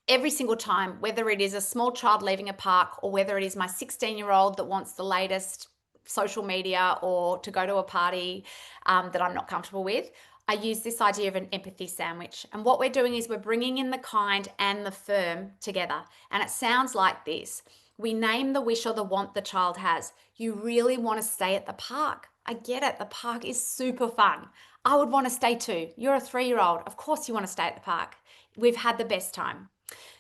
Every single time, whether it is a small child leaving a park or whether it is my 16-year-old that wants the latest social media or to go to a party that I'm not comfortable with, I use this idea of an empathy sandwich. And what we're doing is we're bringing in the kind and the firm together. And it sounds like this. We name the wish or the want the child has. You really want to stay at the park. I get it. The park is super fun. I would want to stay too. You're a 3-year-old. Of course you want to stay at the park. We've had the best time.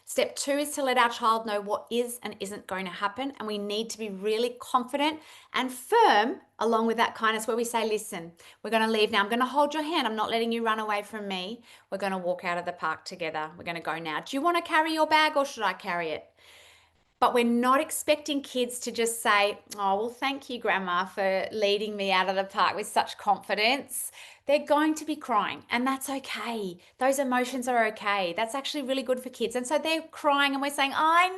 Step 2 is to let our child know what is and isn't going to happen. And we need to be really confident and firm along with that kindness, where we say, listen, we're going to leave now. I'm going to hold your hand. I'm not letting you run away from me. We're going to walk out of the park together. We're going to go now. Do you want to carry your bag or should I carry it? But we're not expecting kids to just say, oh, well, thank you, Grandma, for leading me out of the park with such confidence. They're going to be crying, and that's okay. Those emotions are okay. That's actually really good for kids. And so they're crying, and we're saying, I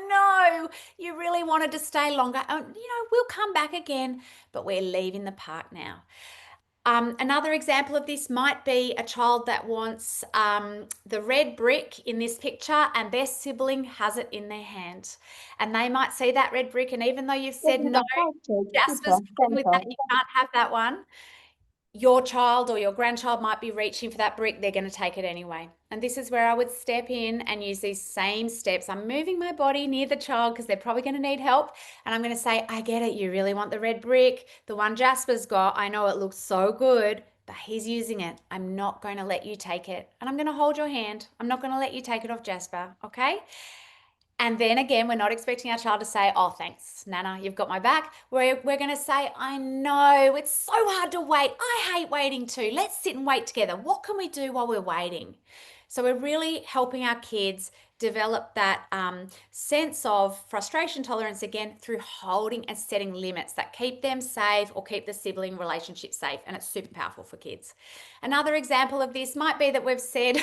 know you really wanted to stay longer. We'll come back again, but we're leaving the park now. Another example of this might be a child that wants the red brick in this picture and their sibling has it in their hand. And they might see that red brick, and even though you've said no, Jasper's fine with that, you can't have that one, your child or your grandchild might be reaching for that brick, they're going to take it anyway. And this is where I would step in and use these same steps. I'm moving my body near the child because they're probably going to need help. And I'm going to say, I get it. You really want the red brick. The one Jasper's got, I know it looks so good, but he's using it. I'm not going to let you take it. And I'm going to hold your hand. I'm not going to let you take it off Jasper. Okay? And then again, we're not expecting our child to say, oh, thanks, Nana, you've got my back. We're going to say, I know, it's so hard to wait. I hate waiting too. Let's sit and wait together. What can we do while we're waiting? So we're really helping our kids develop that sense of frustration tolerance again through holding and setting limits that keep them safe or keep the sibling relationship safe. And it's super powerful for kids. Another example of this might be that we've said,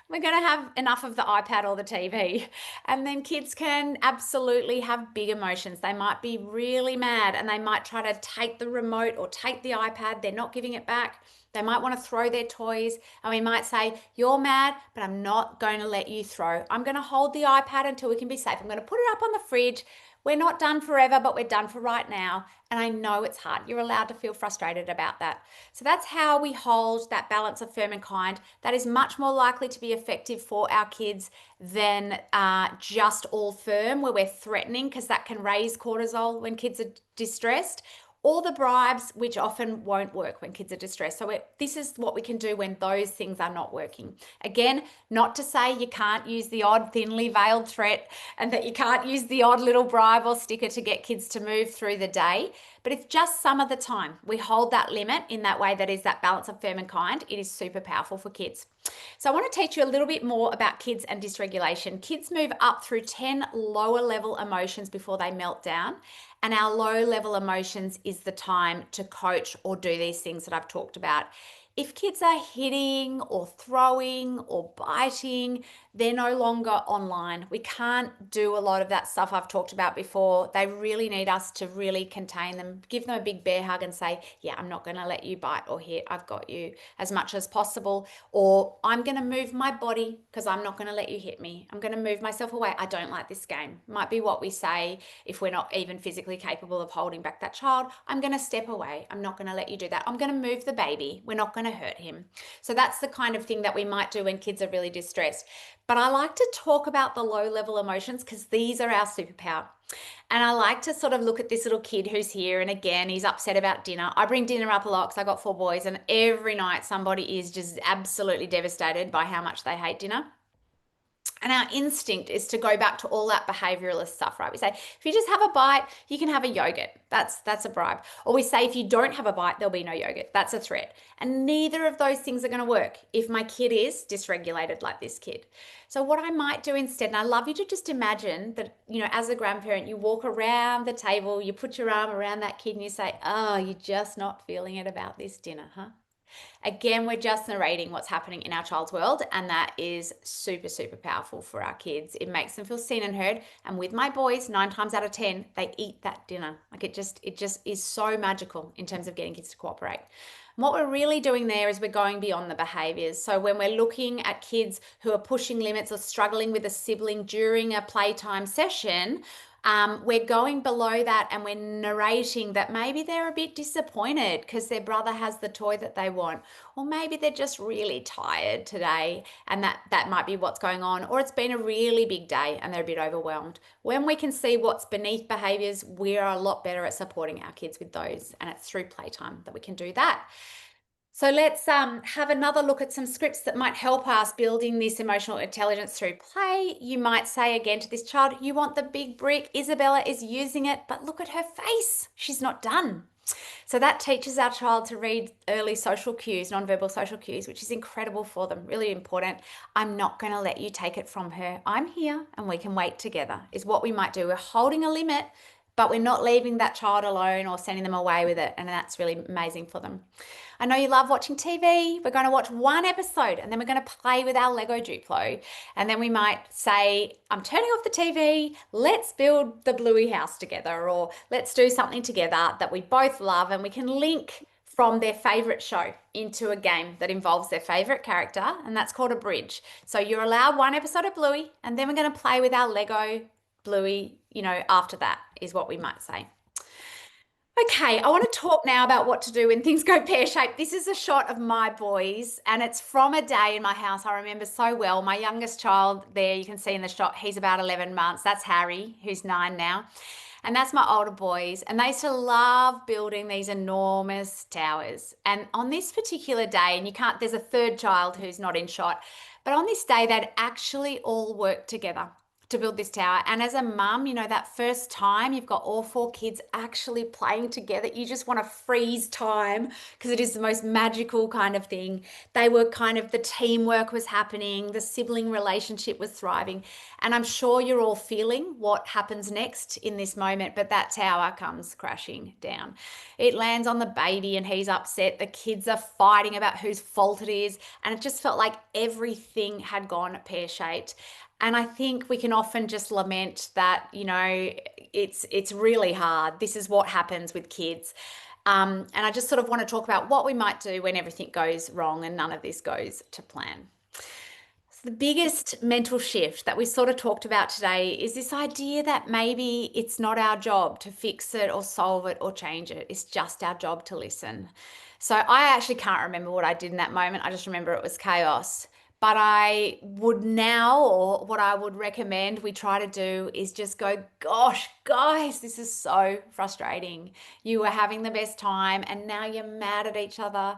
we're going to have enough of the iPad or the TV. And then kids can absolutely have big emotions. They might be really mad and they might try to take the remote or take the iPad. They're not giving it back. They might want to throw their toys, and we might say, you're mad, but I'm not going to let you throw. I'm going to hold the iPad until we can be safe. I'm going to put it up on the fridge. We're not done forever, but we're done for right now. And I know it's hard. You're allowed to feel frustrated about that. So that's how we hold that balance of firm and kind. That is much more likely to be effective for our kids than just all firm, where we're threatening, because that can raise cortisol when kids are distressed, or the bribes, which often won't work when kids are distressed. So this is what we can do when those things are not working. Again, not to say you can't use the odd thinly veiled threat and that you can't use the odd little bribe or sticker to get kids to move through the day. But if just some of the time we hold that limit in that way, that is that balance of firm and kind, it is super powerful for kids. So I want to teach you a little bit more about kids and dysregulation. Kids move up through 10 lower level emotions before they melt down. And our low level emotions is the time to coach or do these things that I've talked about. If kids are hitting or throwing or biting, they're no longer online. We can't do a lot of that stuff I've talked about before. They really need us to really contain them, give them a big bear hug and say, yeah, I'm not going to let you bite or hit. I've got you as much as possible. Or I'm going to move my body because I'm not going to let you hit me. I'm going to move myself away. I don't like this game. Might be what we say if we're not even physically capable of holding back that child. I'm going to step away. I'm not going to let you do that. I'm going to move the baby. We're not going to hurt him. So that's the kind of thing that we might do when kids are really distressed. But I like to talk about the low level emotions because these are our superpower. And I like to sort of look at this little kid who's here, and again, he's upset about dinner. I bring dinner up a lot because I got 4 boys, and every night somebody is just absolutely devastated by how much they hate dinner. And our instinct is to go back to all that behavioralist stuff, right? We say, if you just have a bite, you can have a yogurt. That's a bribe. Or we say, if you don't have a bite, there'll be no yogurt. That's a threat. And neither of those things are going to work if my kid is dysregulated like this kid. So what I might do instead, and I love you to just imagine that, as a grandparent, you walk around the table, you put your arm around that kid and you say, oh, you're just not feeling it about this dinner, huh? Again, we're just narrating what's happening in our child's world, and that is super, super powerful for our kids. It makes them feel seen and heard. And with my boys, 9 times out of 10, they eat that dinner. Like it just is so magical in terms of getting kids to cooperate. And what we're really doing there is we're going beyond the behaviors. So when we're looking at kids who are pushing limits or struggling with a sibling during a playtime session, we're going below that and we're narrating that maybe they're a bit disappointed because their brother has the toy that they want, or maybe they're just really tired today and that might be what's going on, or it's been a really big day and they're a bit overwhelmed. When we can see what's beneath behaviors, we are a lot better at supporting our kids with those, and it's through playtime that we can do that. So let's have another look at some scripts that might help us building this emotional intelligence through play. You might say again to this child, you want the big brick. Isabella is using it, but look at her face. She's not done. So that teaches our child to read early social cues, nonverbal social cues, which is incredible for them, really important. I'm not going to let you take it from her. I'm here and we can wait together is what we might do. We're holding a limit, but we're not leaving that child alone or sending them away with it. And that's really amazing for them. I know you love watching TV. We're going to watch one episode and then we're going to play with our Lego Duplo. And then we might say, I'm turning off the TV. Let's build the Bluey house together, or let's do something together that we both love, and we can link from their favorite show into a game that involves their favorite character, and that's called a bridge. So you're allowed one episode of Bluey, and then we're going to play with our Lego Bluey, after that is what we might say. Okay, I want to talk now about what to do when things go pear-shaped. This is a shot of my boys, and it's from a day in my house I remember so well. My youngest child there, you can see in the shot, he's about 11 months. That's Harry, who's 9 now. And that's my older boys. And they used to love building these enormous towers. And on this particular day, and there's a third child who's not in shot, but on this day, they'd actually all worked together to build this tower. And as a mum, you know, that first time you've got all 4 kids actually playing together, you just want to freeze time because it is the most magical kind of thing. They were kind of, the teamwork was happening, the sibling relationship was thriving. And I'm sure you're all feeling what happens next in this moment, but that tower comes crashing down. It lands on the baby and he's upset. The kids are fighting about whose fault it is. And it just felt like everything had gone pear-shaped. And I think we can often just lament that, you know, it's really hard. This is what happens with kids. And I just sort of want to talk about what we might do when everything goes wrong and none of this goes to plan. So the biggest mental shift that we sort of talked about today is this idea that maybe it's not our job to fix it or solve it or change it. It's just our job to listen. So I actually can't remember what I did in that moment. I just remember it was chaos. But I would now, or what I would recommend we try to do is just go, gosh, guys, this is so frustrating. You were having the best time and now you're mad at each other.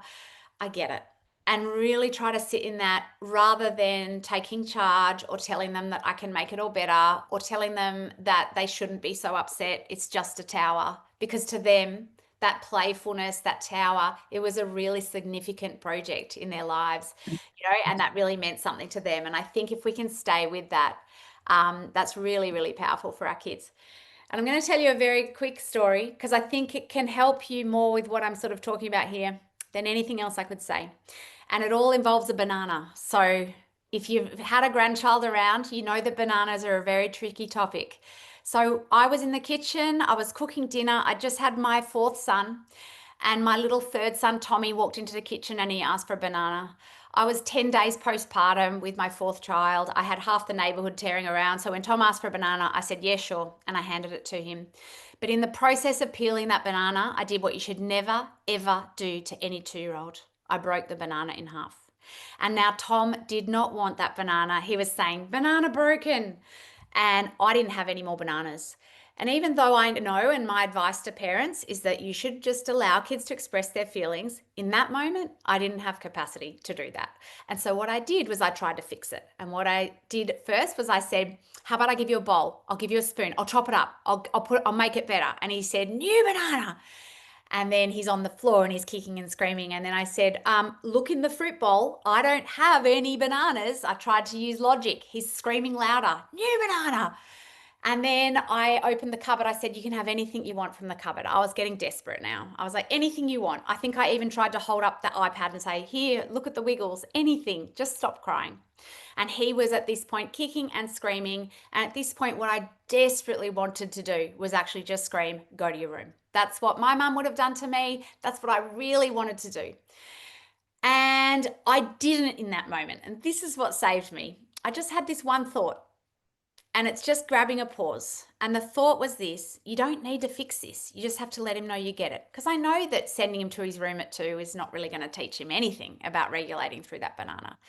I get it. And really try to sit in that rather than taking charge or telling them that I can make it all better or telling them that they shouldn't be so upset. It's just a tower. Because to them, that playfulness, that tower, it was a really significant project in their lives, you know, and that really meant something to them. And I think if we can stay with that, that's really, really powerful for our kids. And I'm going to tell you a very quick story because I think it can help you more with what I'm sort of talking about here than anything else I could say. And it all involves a banana. So if you've had a grandchild around, you know that bananas are a very tricky topic. So I was in the kitchen, I was cooking dinner. I just had my 4th son, and my little 3rd son, Tommy, walked into the kitchen and he asked for a banana. I was 10 days postpartum with my 4th child. I had half the neighborhood tearing around. So when Tom asked for a banana, I said, yeah, sure. And I handed it to him. But in the process of peeling that banana, I did what you should never, ever do to any 2-year-old. I broke the banana in half. And now Tom did not want that banana. He was saying, banana broken. And I didn't have any more bananas. And even though I know, and my advice to parents is that you should just allow kids to express their feelings, in that moment, I didn't have capacity to do that. And so what I did was I tried to fix it. And what I did first was I said, how about I give you a bowl? I'll give you a spoon. I'll chop it up. I'll make it better. And he said, new banana. And then he's on the floor and he's kicking and screaming. And then I said, look in the fruit bowl. I don't have any bananas. I tried to use logic. He's screaming louder, new banana. And then I opened the cupboard. I said, you can have anything you want from the cupboard. I was getting desperate now. I was like, anything you want. I think I even tried to hold up the iPad and say, here, look at the wiggles, anything, just stop crying. And he was at this point kicking and screaming. And at this point, what I desperately wanted to do was actually just scream, go to your room. That's what my mum would have done to me. That's what I really wanted to do. And I didn't in that moment. And this is what saved me. I just had this one thought. And it's just grabbing a pause. And the thought was this, you don't need to fix this. You just have to let him know you get it. Because I know that sending him to his room at 2 is not really going to teach him anything about regulating through that banana.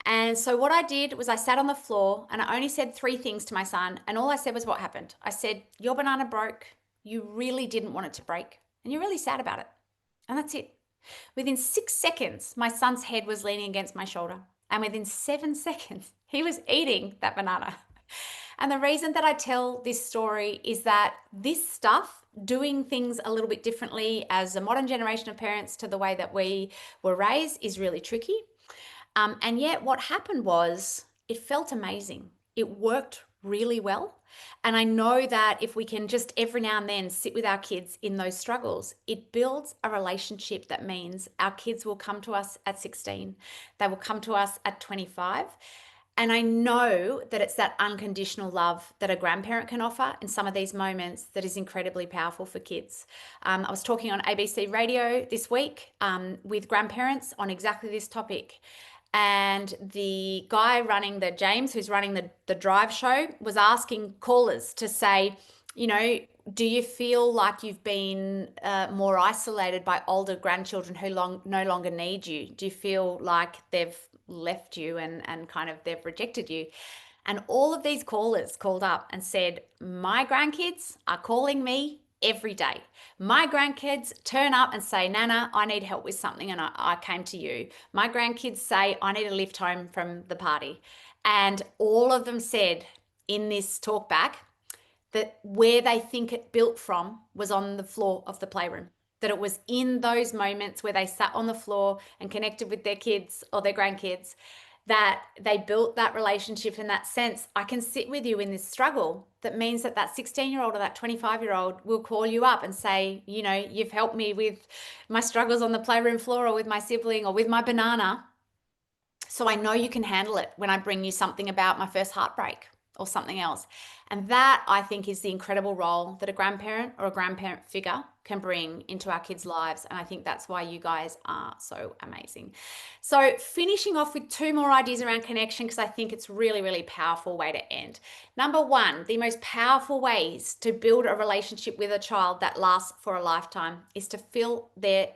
And so what I did was I sat on the floor and I only said 3 things to my son. And all I said was what happened. I said, your banana broke. You really didn't want it to break. And you're really sad about it. And that's it. Within 6 seconds, my son's head was leaning against my shoulder. And within 7 seconds, he was eating that banana. And the reason that I tell this story is that this stuff, doing things a little bit differently as a modern generation of parents to the way that we were raised, is really tricky. And yet what happened was it felt amazing. It worked really well. And I know that if we can just every now and then sit with our kids in those struggles, it builds a relationship that means our kids will come to us at 16. They will come to us at 25. And I know that it's that unconditional love that a grandparent can offer in some of these moments that is incredibly powerful for kids. I was talking on ABC Radio this week with grandparents on exactly this topic. And the guy running James, who's running the drive show, was asking callers to say, you know, do you feel like you've been more isolated by older grandchildren who no longer need you? Do you feel like they've left you and kind of they've rejected you? And all of these callers called up and said, my grandkids are calling me every day. My grandkids turn up and say, Nana, I need help with something and I came to you. My grandkids say, I need a lift home from the party. And all of them said, in this talk back that where they think it built from was on the floor of the playroom. That it was in those moments where they sat on the floor and connected with their kids or their grandkids that they built that relationship in that sense. I can sit with you in this struggle. That means that that 16-year-old or that 25-year-old will call you up and say, you know, you've helped me with my struggles on the playroom floor or with my sibling or with my banana. So I know you can handle it when I bring you something about my first heartbreak or something else. And that, I think, is the incredible role that a grandparent or a grandparent figure can bring into our kids' lives. And I think that's why you guys are so amazing. So finishing off with two more ideas around connection, because I think it's really, really powerful way to end. Number one, the most powerful ways to build a relationship with a child that lasts for a lifetime is to fill their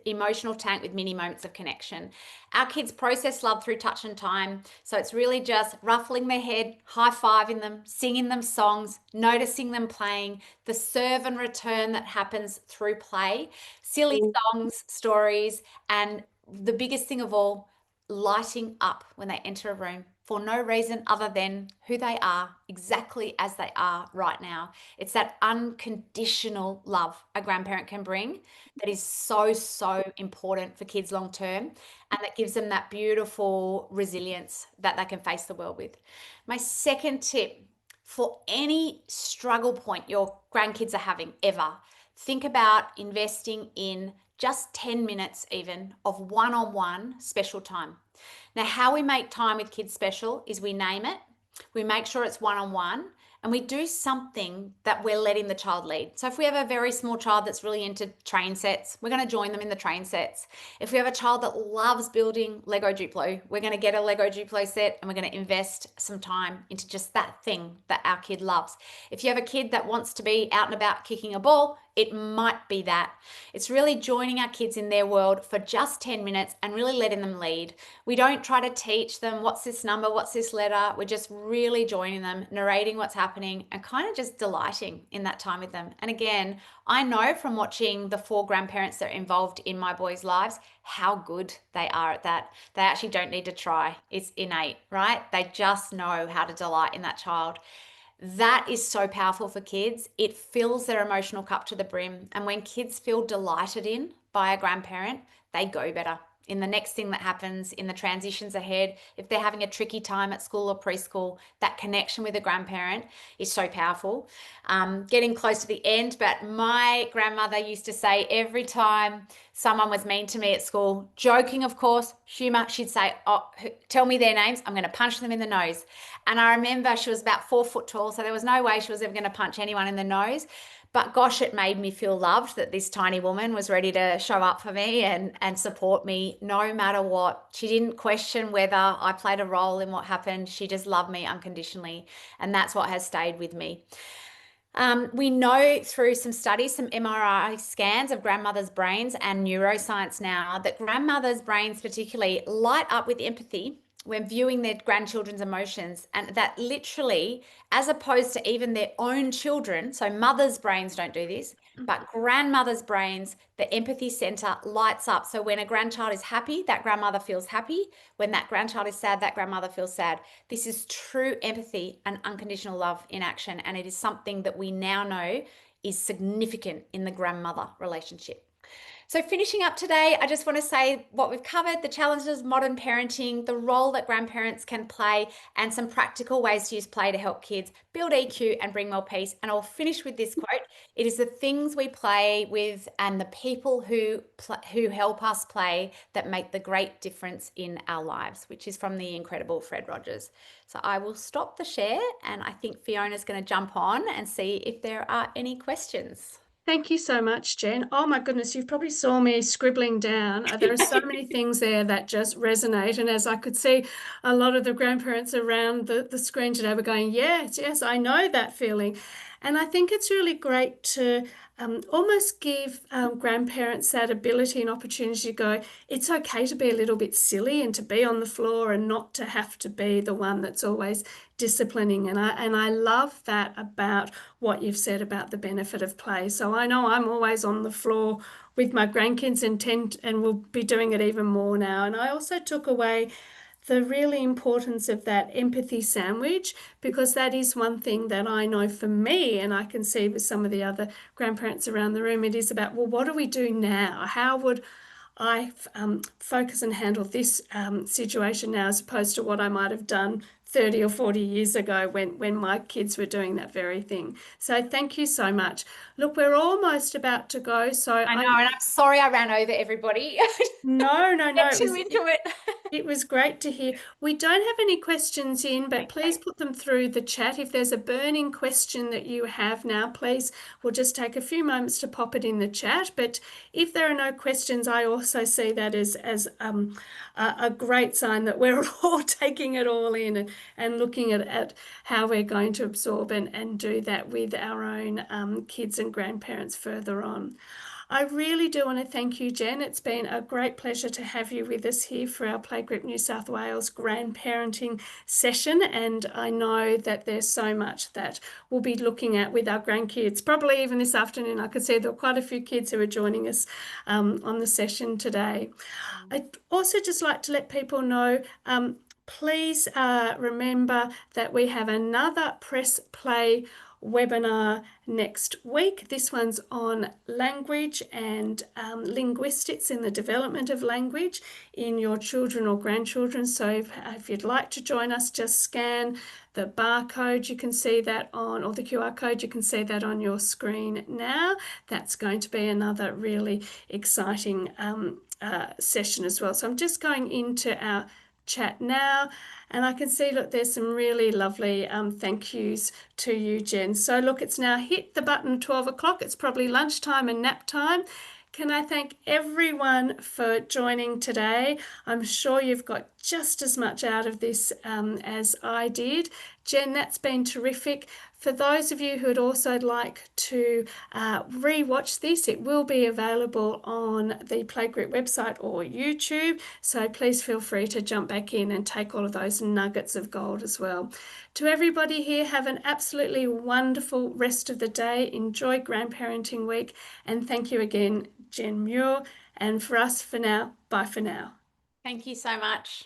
emotional tank with mini moments of connection. Our kids process love through touch and time. So it's really just ruffling their head, high-fiving them, singing them songs, noticing them playing, the serve and return that happens through play, silly songs, stories, and the biggest thing of all, lighting up when they enter a room for no reason other than who they are, exactly as they are right now. It's that unconditional love a grandparent can bring that is so, so important for kids long term, and that gives them that beautiful resilience that they can face the world with. My second tip for any struggle point your grandkids are having ever, think about investing in just 10 minutes even of one-on-one special time. Now, how we make time with kids special is we name it, we make sure it's one-on-one, and we do something that we're letting the child lead. So if we have a very small child that's really into train sets, we're going to join them in the train sets. If we have a child that loves building Lego Duplo, we're going to get a Lego Duplo set and we're going to invest some time into just that thing that our kid loves. If you have a kid that wants to be out and about kicking a ball, it might be that. It's really joining our kids in their world for just 10 minutes and really letting them lead. We don't try to teach them what's this number, what's this letter. We're just really joining them, narrating what's happening and kind of just delighting in that time with them. And again, I know from watching the 4 grandparents that are involved in my boys' lives how good they are at that. They actually don't need to try. It's innate, right? They just know how to delight in that child. That is so powerful for kids. It fills their emotional cup to the brim. And when kids feel delighted in by a grandparent, they go better. In the next thing that happens, in the transitions ahead, if they're having a tricky time at school or preschool, that connection with a grandparent is so powerful. Getting close to the end, but my grandmother used to say every time someone was mean to me at school, joking, of course, humor, she'd say, oh, tell me their names, I'm going to punch them in the nose. And I remember she was about 4 foot tall, so there was no way she was ever going to punch anyone in the nose. But gosh, it made me feel loved that this tiny woman was ready to show up for me and support me no matter what. She didn't question whether I played a role in what happened. She just loved me unconditionally. And that's what has stayed with me. We know through some studies, some MRI scans of grandmothers' brains and neuroscience now, that grandmothers' brains particularly light up with empathy when viewing their grandchildren's emotions, and that literally, as opposed to even their own children, so mothers' brains don't do this, but grandmothers' brains, the empathy center lights up. So when a grandchild is happy, that grandmother feels happy. When that grandchild is sad, that grandmother feels sad. This is true empathy and unconditional love in action, and it is something that we now know is significant in the grandmother relationship. So finishing up today, I just want to say what we've covered, the challenges of modern parenting, the role that grandparents can play, and some practical ways to use play to help kids build EQ and bring more peace. And I'll finish with this quote. It is the things we play with and the people who help us play that make the great difference in our lives, which is from the incredible Fred Rogers. So I will stop the share, and I think Fiona's going to jump on and see if there are any questions. Thank you so much, Jen. Oh my goodness, you probably saw me scribbling down. There are so many things there that just resonate. And as I could see, a lot of the grandparents around the screen today were going, yes, yes, I know that feeling. And I think it's really great to almost give grandparents that ability and opportunity to go, it's okay to be a little bit silly and to be on the floor and not to have to be the one that's always disciplining. And I love that about what you've said about the benefit of play. So I know I'm always on the floor with my grandkids and will be doing it even more now. And I also took away the really importance of that empathy sandwich, because that is one thing that I know for me, and I can see with some of the other grandparents around the room, it is about, well, what do we do now? How would I focus and handle this situation now as opposed to what I might have done 30 or 40 years ago when my kids were doing that very thing. So thank you so much. Look, we're almost about to go. So I know, and I'm sorry I ran over everybody. no, no, no. Get too into it. It was great to hear. We don't have any questions in, but please Okay. put them through the chat. If there's a burning question that you have now, please, we'll just take a few moments to pop it in the chat. But if there are no questions, I also see that as a great sign that we're all taking it all in and looking at how we're going to absorb and do that with our own kids and grandparents further on. I really do want to thank you, Jen. It's been a great pleasure to have you with us here for our Playgroup New South Wales grandparenting session. And I know that there's so much that we'll be looking at with our grandkids. Probably even this afternoon, I could see there were quite a few kids who are joining us on the session today. I'd also just like to let people know. Please remember that we have another Press Play webinar next week. This one's on language and linguistics in the development of language in your children or grandchildren. So if you'd like to join us, just scan the barcode. You can see that on, or the QR code, you can see that on your screen now. That's going to be another really exciting session as well. So I'm just going into our chat now, and I can see, look, there's some really lovely thank yous to you, Jen. So look, it's now hit the button 12 o'clock. It's probably lunchtime and nap time. Can I thank everyone for joining today? I'm sure you've got just as much out of this as I did. Jen, that's been terrific. For those of you who'd also like to re-watch this, it will be available on the Playgroup website or YouTube. So please feel free to jump back in and take all of those nuggets of gold as well. To everybody here, have an absolutely wonderful rest of the day. Enjoy Grandparenting Week. And thank you again, Jen Muir. And for us for now, bye for now. Thank you so much.